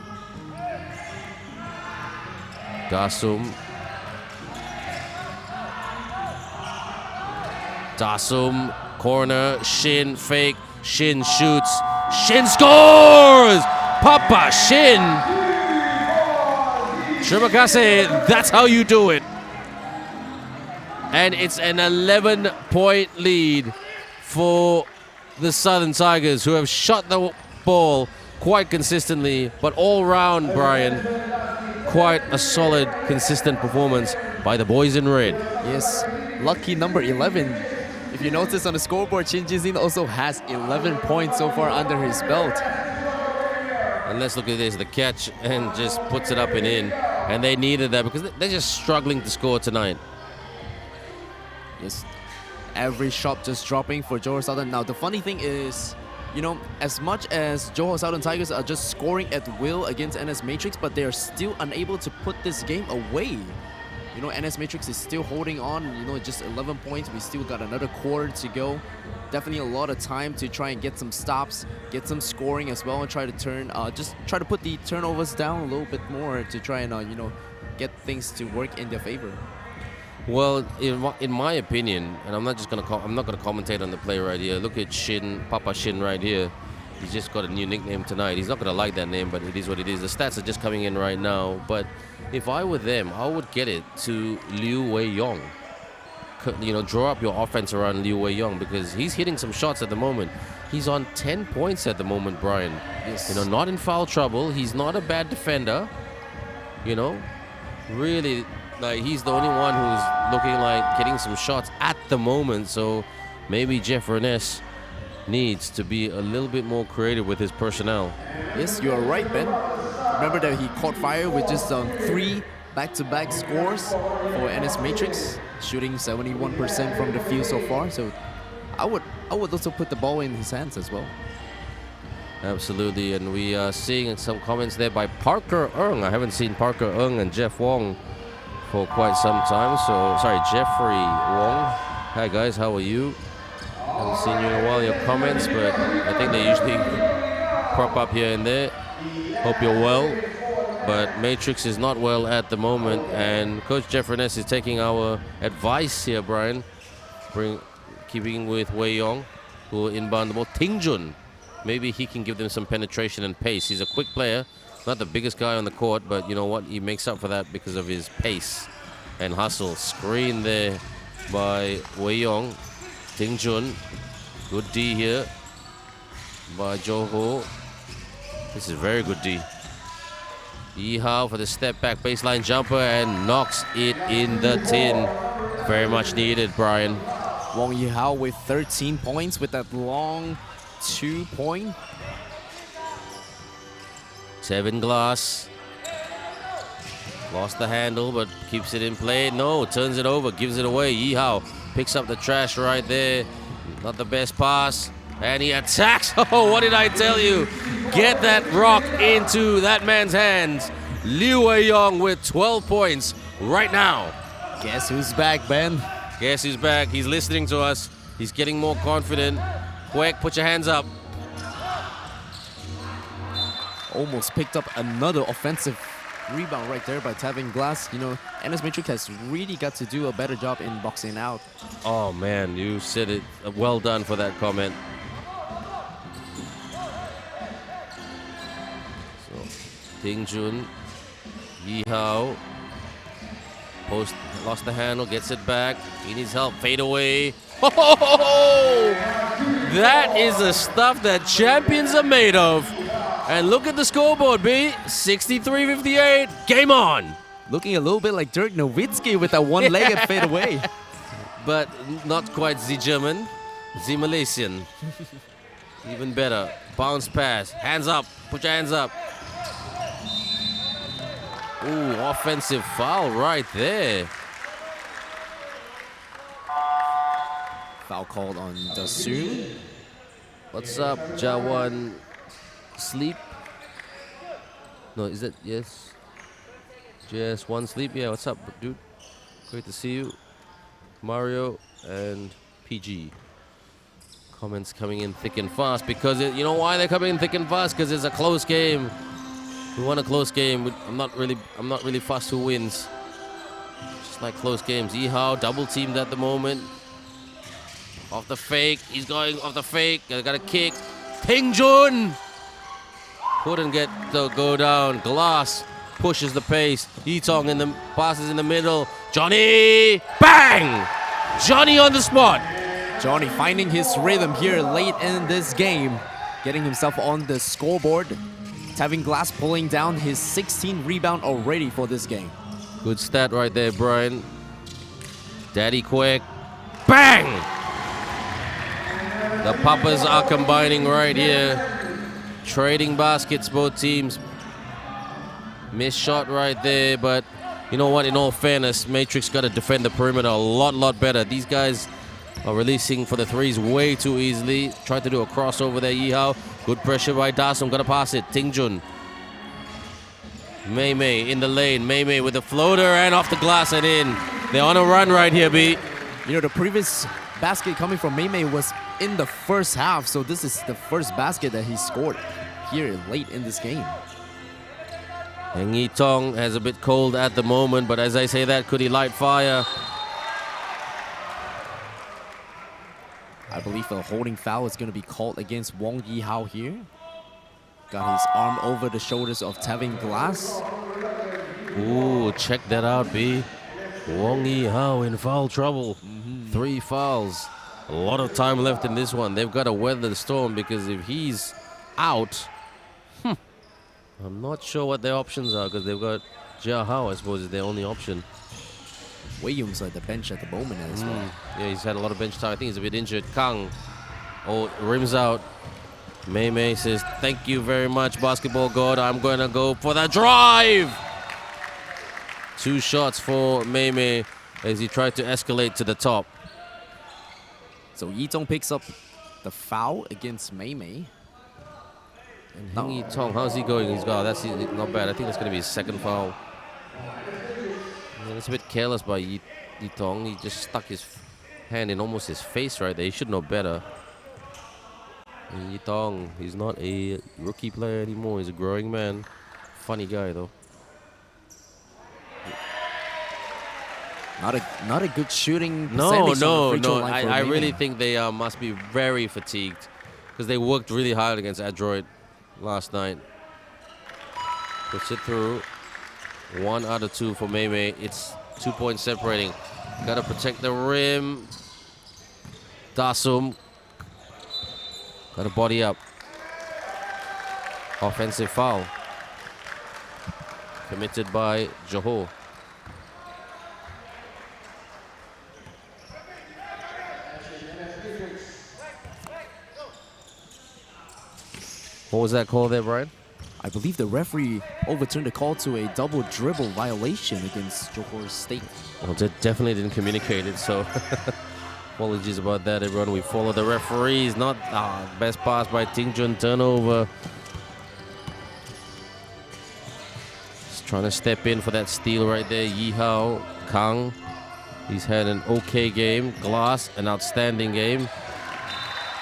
Dasum, corner, Shin, fake, Shin shoots, Shin scores! Papa Shin! Terima kasih, that's how you do it. And it's an 11-point lead for the Southern Tigers, who have shot the ball quite consistently, but all round, Brian, quite a solid, consistent performance by the boys in red. Yes, lucky number 11. If you notice on the scoreboard, Chin Ji-sin also has 11 points so far under his belt. And let's look at this, the catch, and just puts it up and in. And they needed that because they're just struggling to score tonight. Yes, every shot just dropping for Johor Southern. Now, the funny thing is, you know, as much as Johor Southern Tigers are just scoring at will against NS Matrix, but they are still unable to put this game away. You know, NS Matrix is still holding on, you know, just 11 points. We still got another quarter to go. Definitely a lot of time to try and get some stops, get some scoring as well, and try to turn, just try to put the turnovers down a little bit more to try and, you know, get things to work in their favor. Well, in my opinion, and I'm not gonna commentate on the play right here. Look at Shin, Papa Shin right here. He's just got a new nickname tonight. He's not gonna like that name, but it is what it is. The stats are just coming in right now. But if I were them, I would get it to Liu Wei Yong. You know, draw up your offense around Liu Wei Yong because he's hitting some shots at the moment. He's on 10 points at the moment, Brian. Yes. You know, not in foul trouble. He's not a bad defender. You know, really, like he's the only one who's looking like getting some shots at the moment. So maybe Jeff Reness needs to be a little bit more creative with his personnel. Yes, you are right, Ben. Remember that he caught fire with just 3 back-to-back scores for NS Matrix, shooting 71% from the field so far. So I would also put the ball in his hands as well. Absolutely, and we are seeing some comments there by Parker Ng. I haven't seen Parker Ng and Jeff Wong for quite some time. So, sorry, Jeffrey Wong. Hi guys, how are you? Haven't seen you in a while, your comments, but I think they usually crop up here and there. Hope you're well, but Matrix is not well at the moment, and Coach Jeff Reness is taking our advice here, Brian. Keeping with Wei Yong, who will inbound the ball. Ting Jun, maybe he can give them some penetration and pace. He's a quick player, not the biggest guy on the court, but you know what? He makes up for that because of his pace and hustle. Screen there by Wei Yong. Ting Jun, good D here by Johor. This is very good D. Yi Hao for the step back baseline jumper and knocks it in the tin. Very much needed, Brian. Wong Yi Hao with 13 points with that long 2-point. 7 Glass. Lost the handle, but keeps it in play. No, turns it over, gives it away. Yi Hao picks up the trash right there. Not the best pass. And he attacks. Oh, what did I tell you? Get that rock into that man's hands. Liu Wei Yong with 12 points right now. Guess who's back, Ben? Guess who's back? He's listening to us. He's getting more confident. Quick, put your hands up. Almost picked up another offensive rebound right there by Tavin Glass. You know, NS Matrix has really got to do a better job in boxing out. Oh man, you said it. Well done for that comment. So, Ting Jun, Yi Hao, lost the handle, gets it back. He needs help. Fade away. Oh, that is the stuff that champions are made of. And look at the scoreboard, B. 63-58. Game on. Looking a little bit like Dirk Nowitzki with that one-legged fade away. But not quite the German, the Malaysian. Even better. Bounce pass. Hands up. Put your hands up. Ooh, offensive foul right there. Foul called on Dasun. What's up, Jawan? Sleep? No, is that yes? Just one sleep? Yeah, what's up, dude? Great to see you. Mario and PG. Comments coming in thick and fast because you know why they're coming in thick and fast? Because it's a close game. We want a close game. I'm not really fussed who wins. Just like close games. Yi Hao double teamed at the moment. Off the fake. He's going off the fake. Got a kick. Ting Jun couldn't get the go down. Glass pushes the pace. Yitong in the passes in the middle. Johnny, bang! Johnny on the spot. Johnny finding his rhythm here late in this game, getting himself on the scoreboard. Tavin Glass pulling down his 16th rebound already for this game. Good stat right there, Brian. Daddy quick, bang! The Papas are combining right here. trading baskets, both teams. Missed shot right there, but you know what? In all fairness, Matrix got to defend the perimeter a lot better. These guys are releasing for the threes way too easily. Tried to do a crossover there, Yihao. Good pressure by Dasum. Got to pass it. Tingjun. Mei Mei in the lane. Mei Mei with the floater and off the glass and in. They're on a run right here, B. You know, the previous basket coming from Mei Mei was in the first half, so this is the first basket that he scored here late in this game. And Yi Tong has a bit cold at the moment, but as I say that, could he light fire? I believe a holding foul is going to be called against Wong Yihao here. Got his arm over the shoulders of Tevin Glass. Ooh, check that out, B. Wong Yihao in foul trouble. 3 fouls. A lot of time left in this one. They've got to weather the storm because if he's out, I'm not sure what their options are because they've got Jia Hao, I suppose, is their only option. Williams at the bench at the moment as well. Yeah, he's had a lot of bench time. I think he's a bit injured. Kang, rims out. Mei Mei says, thank you very much, basketball god. I'm going to go for the drive. 2 shots for Mei Mei as he tried to escalate to the top. So Yi Tong picks up the foul against Mei Mei. And Heng Yi Tong, how's he going? He's got, that's not bad. I think that's going to be his second foul. Yeah, it's a bit careless by Yi Tong. He just stuck his hand in almost his face right there. He should know better. And Yi Tong, he's not a rookie player anymore. He's a growing man. Funny guy though. Not a good shooting percentage. No. I really think they must be very fatigued because they worked really hard against Adroit last night. Puts it through. 1 out of 2 for Mei Mei. It's 2 points separating. Gotta protect the rim. Dasum. Gotta body up. Offensive foul. Committed by Johor. What was that call there, Brian? I believe the referee overturned the call to a double dribble violation against Johor State. Well, definitely didn't communicate it, so apologies about that, everyone. We follow the referees, not best pass by Tingjun, turnover. Just trying to step in for that steal right there. Yihao, Kang, he's had an okay game. Glass, an outstanding game.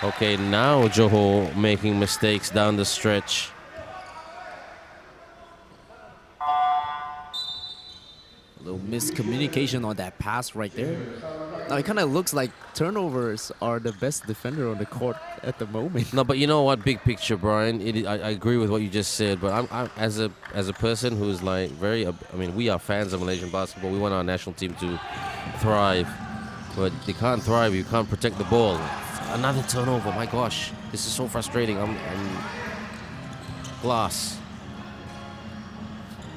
Okay, now Johor making mistakes down the stretch. A little miscommunication on that pass right there. Now it kind of looks like turnovers are the best defender on the court at the moment. No, but you know what? Big picture, Brian. I agree with what you just said. But I'm as a person who's like very. I mean, we are fans of Malaysian basketball. We want our national team to thrive, but they can't thrive. You can't protect the ball. Another turnover. My gosh, this is so frustrating. I'm Glass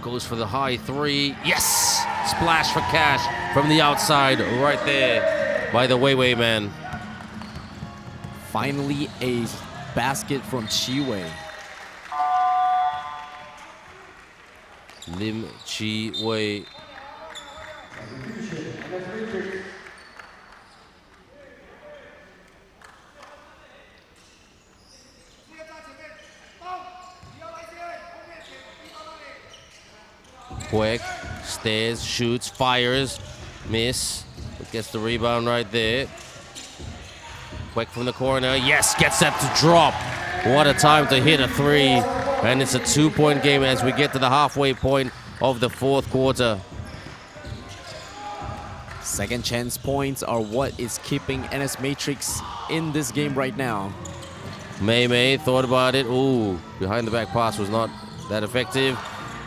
goes for the high 3. Yes, splash for cash from the outside, right there by the Wei man. Finally, a basket from Chi Wei. Lim Chi Wei. Quick, stares, shoots, fires, miss, but gets the rebound right there. Quick from the corner, yes, gets that to drop. What a time to hit a 3, and it's a 2-point game as we get to the halfway point of the 4th quarter. Second chance points are what is keeping NS Matrix in this game right now. Mei Mei thought about it. Ooh, behind the back pass was not that effective.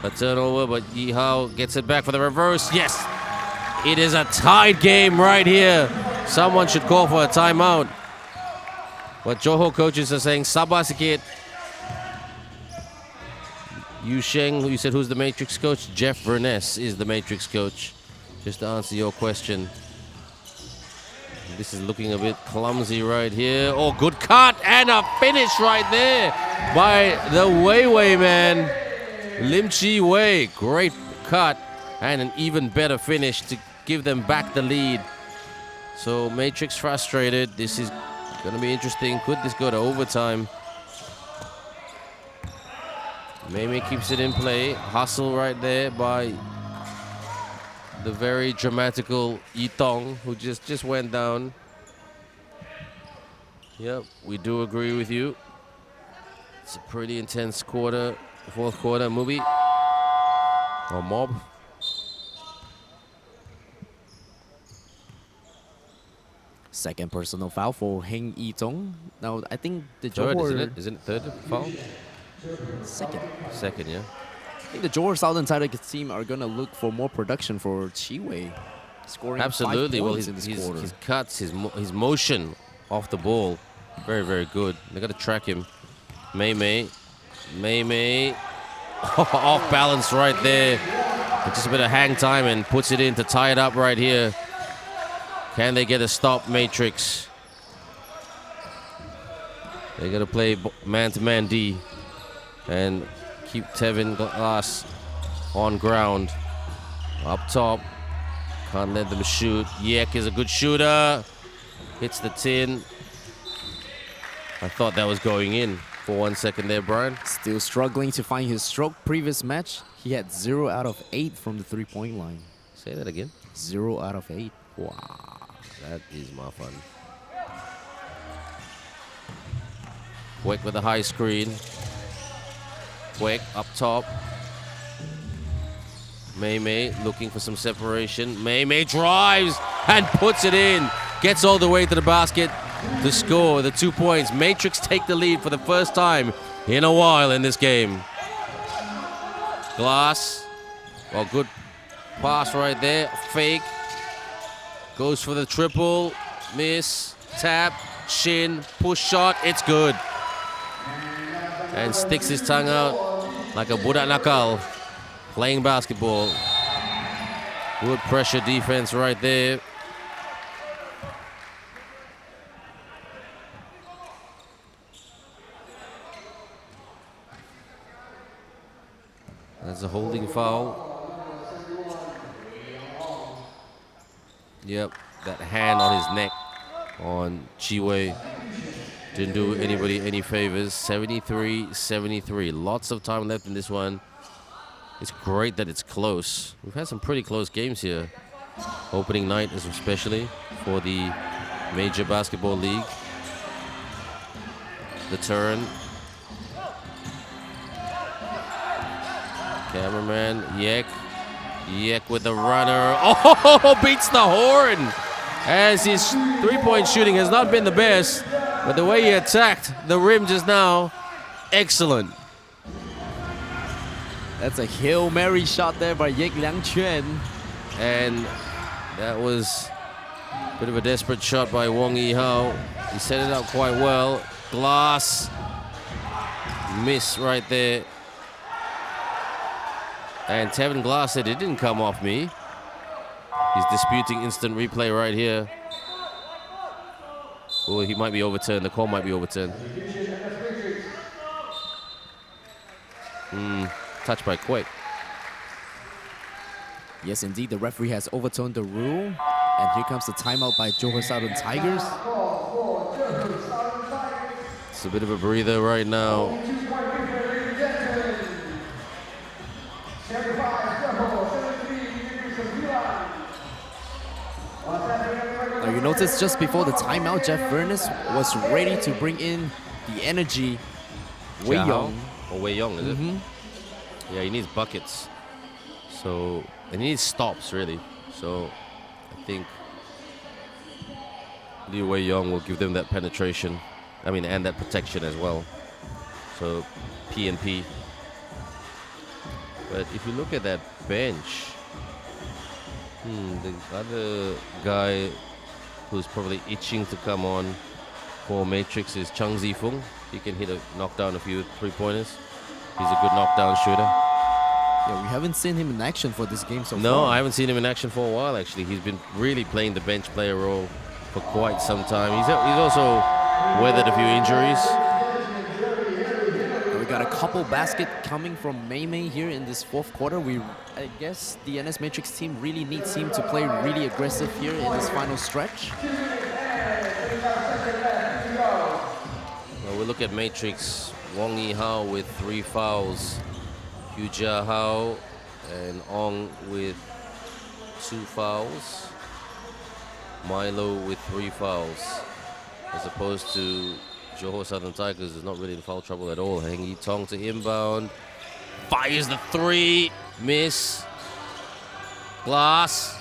A turnover, but Yihao gets it back for the reverse. Yes, it is a tied game right here. Someone should call for a timeout. But Johor coaches are saying, sabar sikit. Yu Sheng, you said who's the Matrix coach? Jeff Burness is the Matrix coach. Just to answer your question. This is looking a bit clumsy right here. Oh, good cut and a finish right there by the Wei man. Lim Chi Wei. Great cut and an even better finish to give them back the lead. So Matrix frustrated. This is going to be interesting. Could this go to overtime? Mei keeps it in play. Hustle right there by the very dramatical Yitong, who just went down. Yep, we do agree with you. It's a pretty intense quarter, fourth quarter. Mubi or Mob. Second personal foul for Heng Yitong. Now, I think the Third, Johor... isn't it? Isn't it third foul? Second. Second, yeah. I think the Johor Southern Tigers team are going to look for more production for Chi Wei. Scoring Absolutely. 5 Well, points in this quarter. his cuts, his motion off the ball, very, very good. They got to track him. Mei off balance right there. Just a bit of hang time and puts it in to tie it up right here. Can they get a stop, Matrix? They got to play man-to-man D and keep Tevin Glass on ground. Up top. Can't let them shoot. Yek is a good shooter. Hits the tin. I thought that was going in for 1 second there, Brian. Still struggling to find his stroke. Previous match, he had 0 out of 8 from the three-point line. Say that again. 0 out of 8. Wow, that is my fun. Quick with a high screen. Quick up top. Mei looking for some separation. Mei drives and puts it in. Gets all the way to the basket to score the 2 points. Matrix take the lead for the first time in a while in this game. Glass. Well, good pass right there. Fake. Goes for the triple. Miss. Tap. Shin. Push shot. It's good. And sticks his tongue out like a budak nakal playing basketball. Good pressure defense right there. That's a holding foul. Yep, that hand on his neck on Chi Wei didn't do anybody any favors. 73-73. Lots of time left in this one. It's great that it's close. We've had some pretty close games here. Opening night especially for the Major Basketball League. The turn. Cameraman, Yek. Yek with the runner. Oh, beats the horn! As his three-point shooting has not been the best, but the way he attacked the rim just now, excellent. That's a Hail Mary shot there by Yek Liangquan. And that was a bit of a desperate shot by Wong Yi-hao. He set it up quite well. Glass. Miss right there. And Tevin Glass said it didn't come off me. He's disputing instant replay right here. Oh, he might be overturned. The call might be overturned. Touched by Quake. Yes, indeed, the referee has overturned the rule. And here comes the timeout by Johor Southern Tigers. It's a bit of a breather right now. Now you notice just before the timeout, Jeff Furness was ready to bring in the energy. Wei Yong. Or Wei Yong, is it? Yeah, he needs buckets. So, and he needs stops, really. So, I think Liu Wei Yong will give them that penetration. I mean, and that protection as well. So, P and P. But if you look at that bench, the other guy who's probably itching to come on for Matrix is Chung Zifung. He can knock down a few three-pointers. He's a good knockdown shooter. Yeah, we haven't seen him in action for this game so far. No, I haven't seen him in action for a while, actually. He's been really playing the bench player role for quite some time. He's also weathered a few injuries. We got a couple basket coming from Mei here in this fourth quarter. I guess the NS Matrix team really needs him to play really aggressive here in this final stretch. Well, we look at Matrix. Wong Yi Hao with 3 fouls. Hu Jia Hao and Ong with 2 fouls. Milo with 3 fouls. As opposed to Johor Southern Tigers is not really in foul trouble at all. Heng Yi Tong to inbound. Fires the 3. Miss. Glass.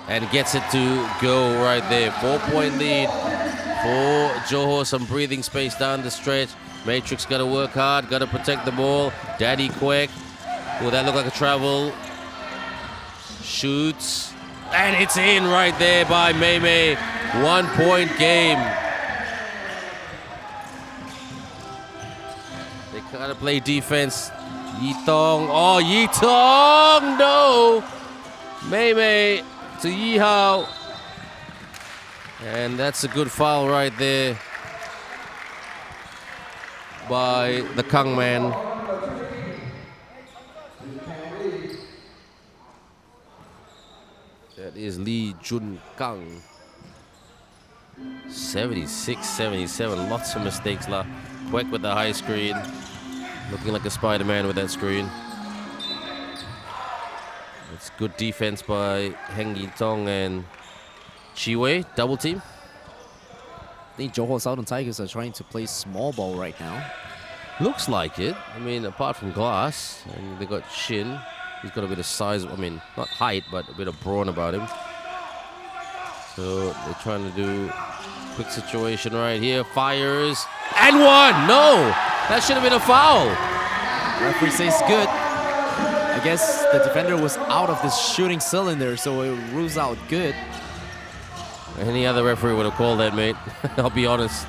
And gets it to go right there. 4-point lead for Johor. Some breathing space down the stretch. Matrix got to work hard. Got to protect the ball. Daddy Quek. Will that look like a travel? Shoots. And it's in right there by Mei Mei. 1-point game. They gotta play defense. Yi Tong. Oh, Yi Tong! No! Mei Mei to Yi Hao. And that's a good foul right there by the Kang man. That is Lee Jun Kang. 76-77. Lots of mistakes lah. Quick with the high screen. Looking like a Spider-Man with that screen. It's good defense by Heng Yi Tong and Chi Wei. Double team. I think Johor Southern Tigers are trying to play small ball right now. Looks like it. I mean, apart from Glass, and they got Shin. He's got a bit of size. I mean, not height, but a bit of brawn about him. So they're trying to do quick situation right here. Fires. And 1! No! That should have been a foul. Referee says good. I guess the defender was out of the shooting cylinder, so it rules out good. Any other referee would have called that, mate. I'll be honest.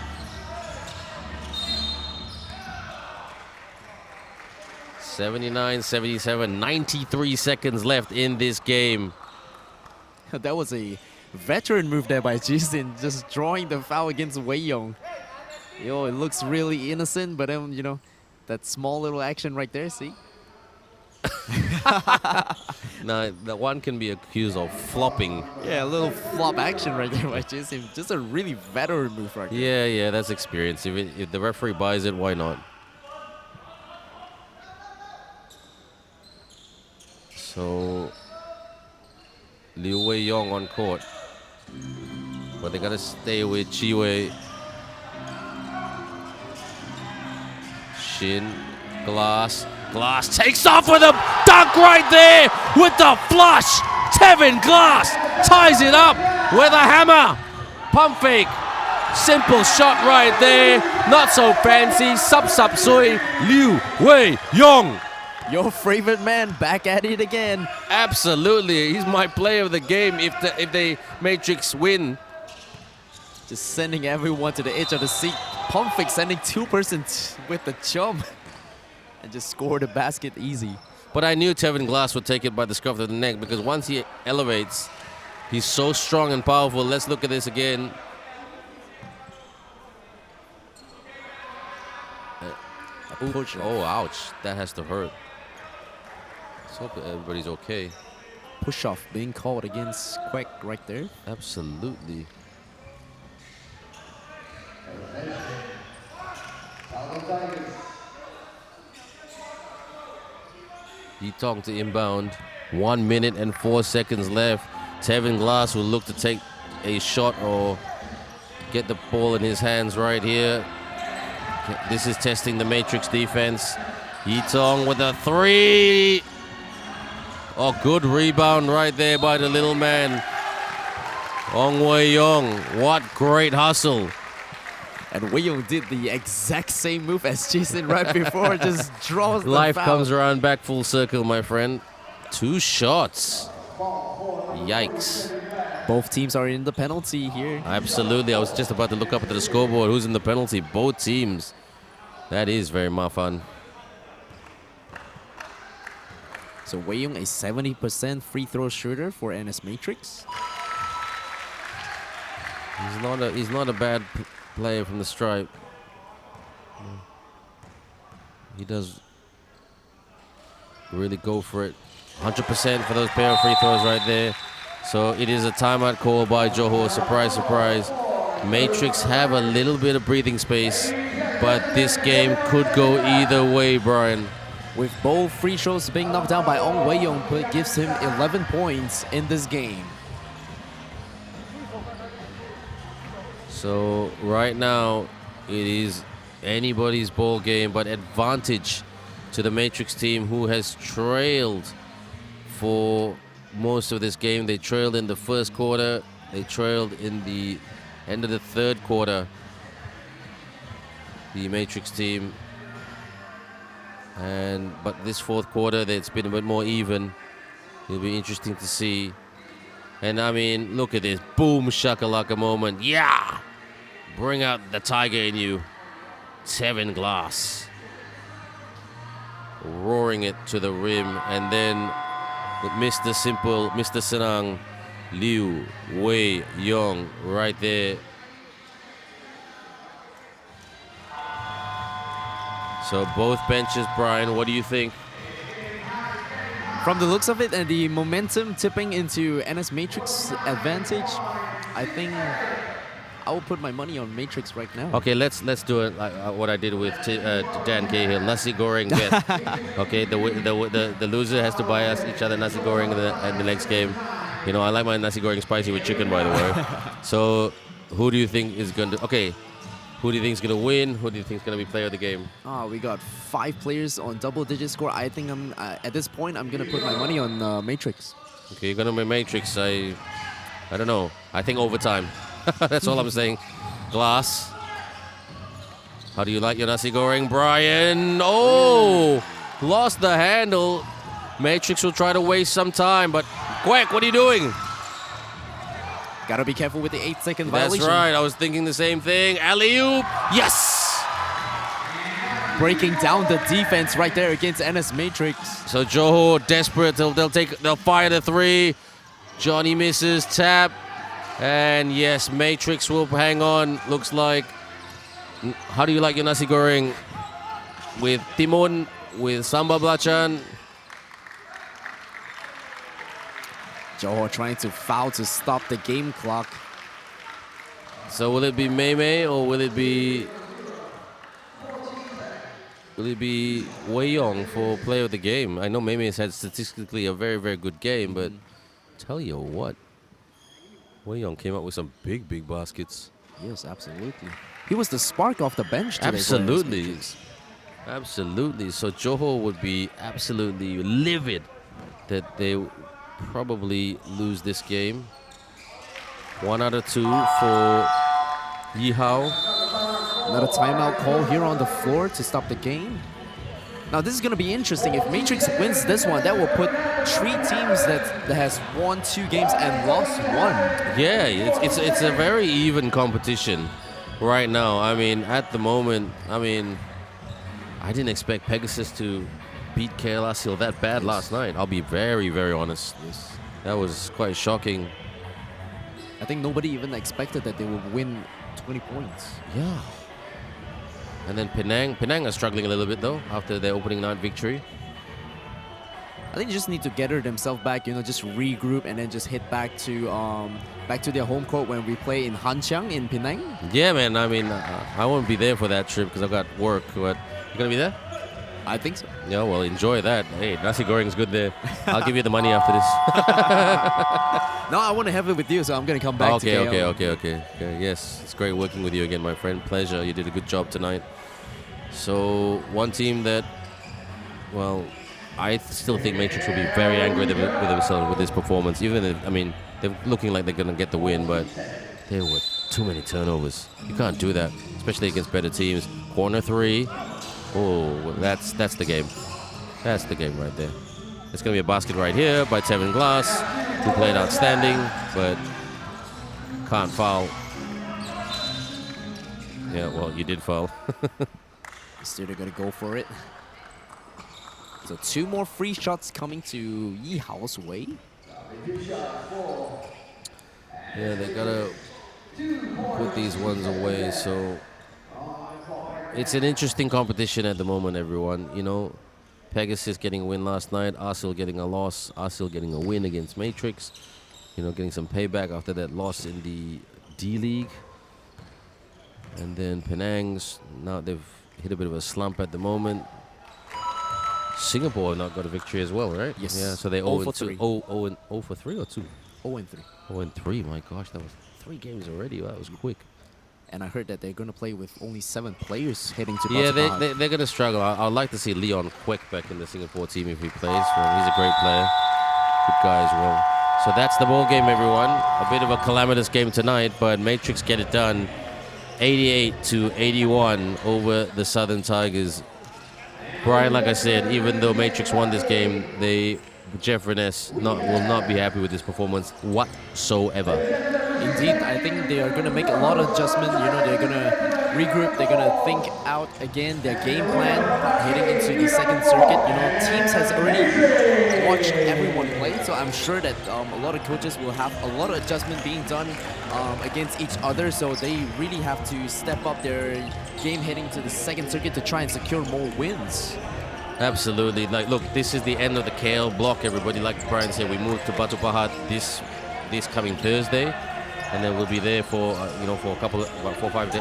(79-77), 93 seconds left in this game. That was a veteran move there by Jisin, just drawing the foul against Wei Yong. Yo, it looks really innocent, but then, you know, that small little action right there, see? Now, that one can be accused of flopping. Yeah, a little flop action right there by Jisin. Just a really veteran move right there. Yeah, that's experience. If the referee buys it, why not? So, Liu Wei Yong on court. But they gotta stay with Chi Wei. Shin, Glass. Glass takes off with a dunk right there with the flush. Tevin Glass ties it up with a hammer. Pump fake. Simple shot right there. Not so fancy. Sub sui. Liu Wei Yong. Your favorite man back at it again. Absolutely. He's my player of the game if they Matrix win. Just sending everyone to the edge of the seat. Pump fake sending 2 persons with the jump. And just score the basket easy. But I knew Tevin Glass would take it by the scruff of the neck because once he elevates, he's so strong and powerful. Let's look at this again. Oh, ouch. That has to hurt. Let's hope that everybody's okay. Push-off being called against Quek right there. Absolutely. Yi Tong to inbound. 1 minute and 4 seconds left. Tevin Glass will look to take a shot or get the ball in his hands right here. This is testing the Matrix defense. Yi Tong with a 3. Oh, good rebound right there by the little man. Ong Wei Yong, what great hustle. And Wei Yong did the exact same move as Jason right before, just draws the Life foul. comes around back full circle, my friend. 2 shots. Yikes. Both teams are in the penalty here. Absolutely. I was just about to look up at the scoreboard. Who's in the penalty? Both teams. That is very mafan. So Wei Yong, a 70% free throw shooter for NS Matrix. He's not a bad player from the stripe. He does really go for it. 100% for those pair of free throws right there. So it is a timeout call by Johor. Surprise, surprise. Matrix have a little bit of breathing space, but this game could go either way, Brian. With both free throws being knocked down by Ong Wei-Yong, but gives him 11 points in this game. So right now, it is anybody's ball game, but advantage to the Matrix team, who has trailed for most of this game. They trailed in the first quarter. They trailed in the end of the third quarter. The Matrix team. But this fourth quarter, it's been a bit more even. It'll be interesting to see. And I mean, look at this. Boom shakalaka moment. Yeah! Bring out the tiger in you. Tevin Glass. Roaring it to the rim. And then with Mr. Simple, Mr. Senang, Liu Wei-Yong right there. So both benches, Brian, what do you think? From the looks of it and the momentum tipping into NS Matrix advantage, I think I will put my money on Matrix right now. Okay, let's do it like what I did with Dan Cahill. Nasi goreng bet. Okay, the loser has to buy us each other nasi goreng in the next game. You know, I like my nasi goreng spicy with chicken, by the way. So, who do you think is going to... Okay, who do you think is going to win? Who do you think is going to be player of the game? We got 5 players on double-digit score. I think at this point, I'm going to put my money on Matrix. Okay, you're going to be Matrix. I don't know. I think overtime. That's all I'm saying. Glass. How do you like your nasi goreng, Brian? Oh! Lost the handle. Matrix will try to waste some time, but Quack, what are you doing? Gotta be careful with the 8-second That's violation. right. I was thinking the same thing. Alley-oop. Yes! Breaking down the defense right there against NS Matrix. So Johor desperate. They'll fire the 3. Johnny misses. Tap. And yes, Matrix will hang on. Looks like. How do you like your nasi goreng? With timun, with sambal belacan. Johor trying to foul to stop the game clock. So will it be Mei or will it be Wei-Yong for player of the game? I know Mei has had statistically a very, very good game, but tell you what, Wei-Yong came up with some big, big baskets. Yes, absolutely. He was the spark off the bench today. Absolutely. Absolutely. So Johor would be absolutely livid that they probably lose this game. 1 out of 2 for Yihao. Another timeout call here on the floor to stop the game. Now this is going to be interesting. If Matrix wins this one, that will put 3 teams that has won 2 games and lost 1. Yeah, it's a very even competition right now. I mean, at the moment, I didn't expect Pegasus to beat KLR Seal that bad last night. I'll be very, very honest. Yes. That was quite shocking. I think nobody even expected that they would win 20 points. Yeah. And then Penang are struggling a little bit though after their opening night victory. I think they just need to gather themselves back, you know, just regroup and then just head back to their home court when we play in Hanchiang in Penang. Yeah, man. I mean, I won't be there for that trip because I've got work. But you gonna be there? I think so. Yeah, well, enjoy that. Hey, nasi goreng's good there. I'll give you the money after this. No, I want to have it with you, so I'm gonna come back to KL. Okay. Yes, it's great working with you again, my friend. Pleasure. You did a good job tonight. So, one team that, well, I still think Matrix will be very angry with themselves with this performance. Even if, they're looking like they're gonna get the win, but there were too many turnovers. You can't do that, especially against better teams. Corner 3. Oh, that's the game. That's the game right there. It's going to be a basket right here by Tevin Glass, who played outstanding, but can't foul. Yeah, well, you did foul. Still they're going to go for it. So 2 more free shots coming to Yihao's way. Yeah, they got to put these ones away. So it's an interesting competition at the moment, everyone. You know, Pegasus getting a win last night, Arsenal getting a loss, Arsenal getting a win against Matrix. You know, getting some payback after that loss in the D-League. And then Penang's, now they've hit a bit of a slump at the moment. Singapore have not got a victory as well, right? Yes. Yeah, so they 0 0 for 2. 3. 0 for 3 or 2? 0 and 3. 0 and 3, my gosh, that was 3 games already. Wow, that was quick. And I heard that they're going to play with only 7 players heading to Yeah, Batu Pahat. they're going to struggle. I'd like to see Leon Kwek back in the Singapore team if he plays. Well, he's a great player. Good guy as well. So that's the ball game, everyone. A bit of a calamitous game tonight, but Matrix get it done. 88-81 over the Southern Tigers. Brian, like I said, even though Matrix won this game, Jeff Reness will not be happy with this performance whatsoever. Indeed, I think they are going to make a lot of adjustment. You know, they're going to regroup. They're going to think out again their game plan heading into the second circuit. You know, teams has already watched everyone play, so I'm sure that a lot of coaches will have a lot of adjustment being done against each other. So they really have to step up their game heading to the second circuit to try and secure more wins. Absolutely. Like, look, this is the end of the KL block, everybody. Like Brian said, we move to Batu Pahat this coming Thursday, and then we'll be there for for a couple of about 4 or 5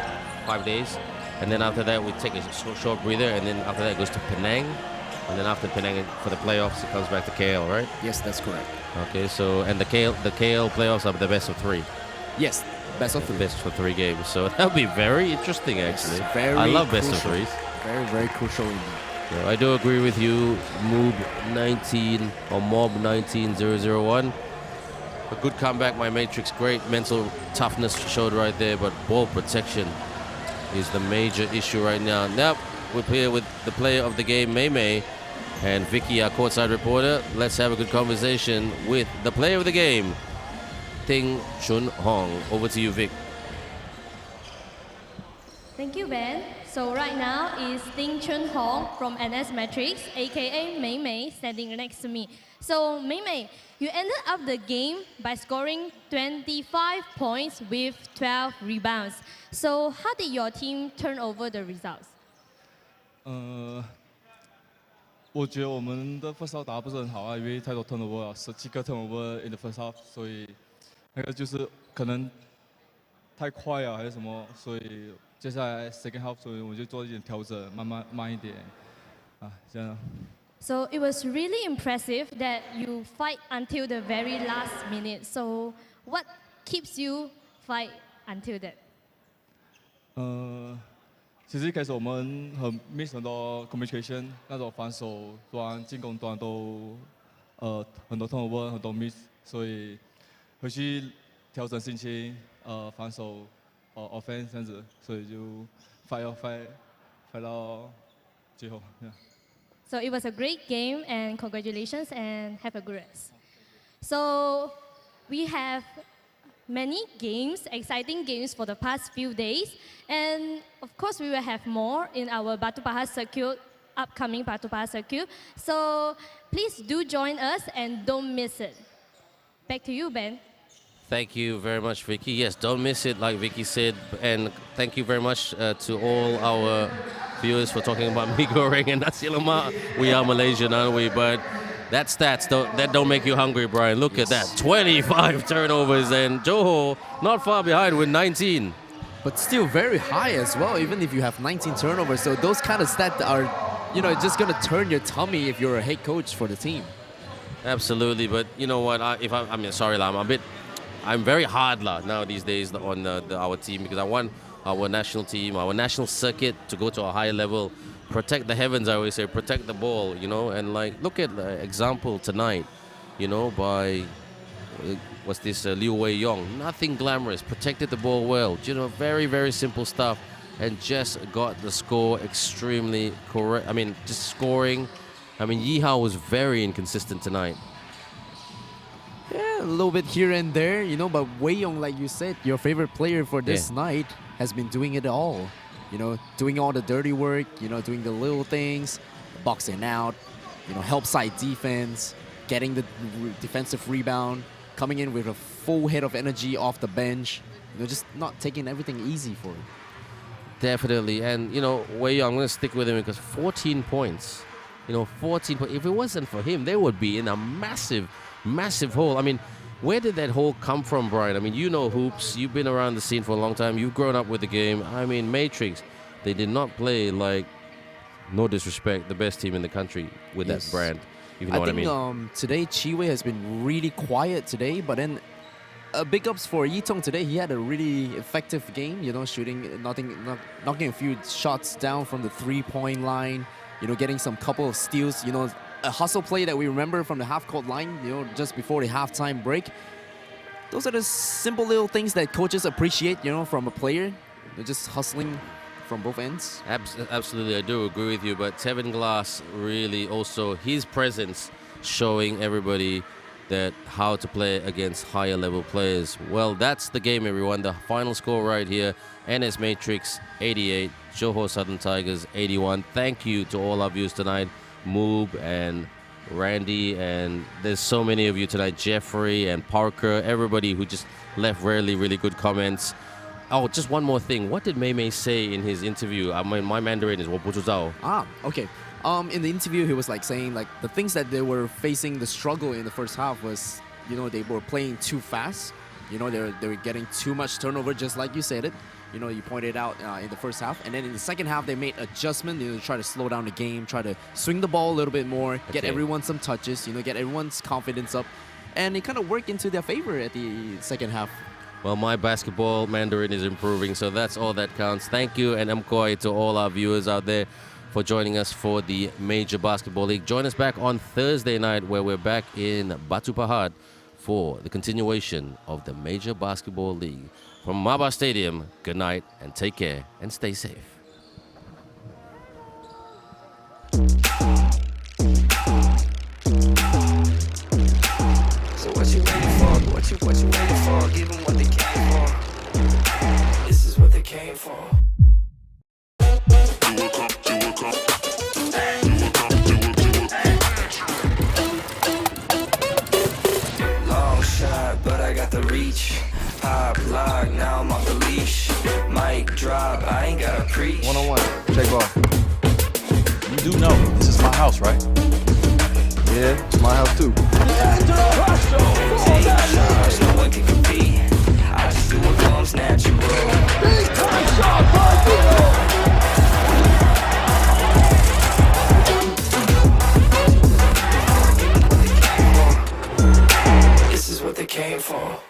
days, and then after that we take a short breather, and then after that it goes to Penang, and then after Penang for the playoffs it comes back to KL, right? Yes, that's correct. Okay, so and the KL playoffs are the best of 3. Yes, best of 3. Best for 3 games. So that'll be very interesting, actually. Very I love best crucial. of 3s. Very, very crucial indeed. So I do agree with you, Mob 19001. A good comeback by Matrix, great mental toughness showed right there, but ball protection is the major issue right now. Now we're here with the player of the game, Mei Mei, and Vicky, our courtside reporter. Let's have a good conversation with the player of the game, Ting Chun Hong. Over to you, Vic. Thank you, Ben. So right now is Ting Chun Hong from NS Matrix, aka Mei Mei, standing next to me. So Mei Mei, you ended up the game by scoring 25 points with 12 rebounds. So how did your team turn over the results? 我觉得我们的 first half 打得不是很好啊，因为太多 turnover 了，17个 turnover in the first half，所以那个就是可能太快啊还是什么，所以接下来 second half 所以我就做一点调整，慢一点啊，这样。So it was really impressive that you fight until the very last minute. So what keeps you fight until that? 其实一开始我们miss 很多 communication， 那种防守端、进攻端都很多 turnover， 很多 miss， 所以回去调整心情，防守offense 这样子，所以就 fight 到最后。So it was a great game and congratulations and have a good rest. So we have many games, exciting games for the past few days. And of course we will have more in our Batu Pahat circuit, upcoming Batu Pahat circuit. So please do join us and don't miss it. Back to you, Ben. Thank you very much, Vicky. Yes, don't miss it, like Vicky said. And thank you very much to all our viewers for talking about mee goreng and nasi lemak. We are Malaysian, aren't we? But that stats don't make you hungry, Brian. Look at that, 25 turnovers, and Johor not far behind with 19. But still very high as well, even if you have 19 turnovers. So those kind of stats are, just going to turn your tummy if you're a head coach for the team. Absolutely, but you know what? I'm very hard now these days on our team because I want our national team, our national circuit to go to a higher level, protect the heavens, I always say, protect the ball, and like look at the example tonight, by what's this Liu Wei Yong, nothing glamorous, protected the ball well, very, very simple stuff and just got the score extremely correct. I mean, just scoring. I mean, Yi Hao was very inconsistent tonight. Yeah, a little bit here and there, but Wei Yong, like you said, your favorite player for this night, has been doing it all. Doing all the dirty work, doing the little things, boxing out, help side defense, getting the defensive rebound, coming in with a full head of energy off the bench. just not taking everything easy for him. Definitely. And, Wei Yong, I'm going to stick with him because 14 points. 14 points. If it wasn't for him, they would be in a massive, massive hole. I mean, where did that hole come from, Brian? I mean, you know hoops. You've been around the scene for a long time. You've grown up with the game. I mean, Matrix, they did not play like, no disrespect, the best team in the country with that brand. If you know what I mean. Today, Chi-Wei has been really quiet today, but then big ups for Yi-Tong today. He had a really effective game, shooting, knocking a few shots down from the three-point line, getting some couple of steals, a hustle play that we remember from the half-court line, just before the halftime break. Those are the simple little things that coaches appreciate, from a player. They're just hustling from both ends. Absolutely, I do agree with you, but Tevin Glass really also, his presence showing everybody that how to play against higher level players. Well, that's the game, everyone. The final score right here, NS Matrix 88, Johor Southern Tigers 81. Thank you to all our viewers tonight, Moob and Randy, and there's so many of you tonight, Jeffrey and Parker, everybody who just left really good comments. Oh, just one more thing. What did Mei Mei say in his interview? I mean, my Mandarin is 我不知道. Okay. In the interview, he was saying the things that they were facing, the struggle in the first half was, they were playing too fast. They were getting too much turnover, just like you said it. You pointed out in the first half. And then in the second half, they made adjustment, to try to slow down the game, try to swing the ball a little bit more, get everyone some touches, get everyone's confidence up. And it kind of worked into their favor at the second half. Well, my basketball Mandarin is improving, so that's all that counts. Thank you and Mkoi to all our viewers out there for joining us for the Major Basketball League. Join us back on Thursday night where we're back in Batu Pahat for the continuation of the Major Basketball League. From Maba Stadium, good night and take care and stay safe. So what you waiting for? What you waiting for? Give them what they came for. This is what they came for. Long shot, but I got the reach. Pop lock, now I'm off the leash. Mic drop, I ain't gotta preach. One-on-one, check ball. You do know this is my house, right? Yeah, it's my house too. Take charge, no one can compete. I just do what comes natural. This is what they came for.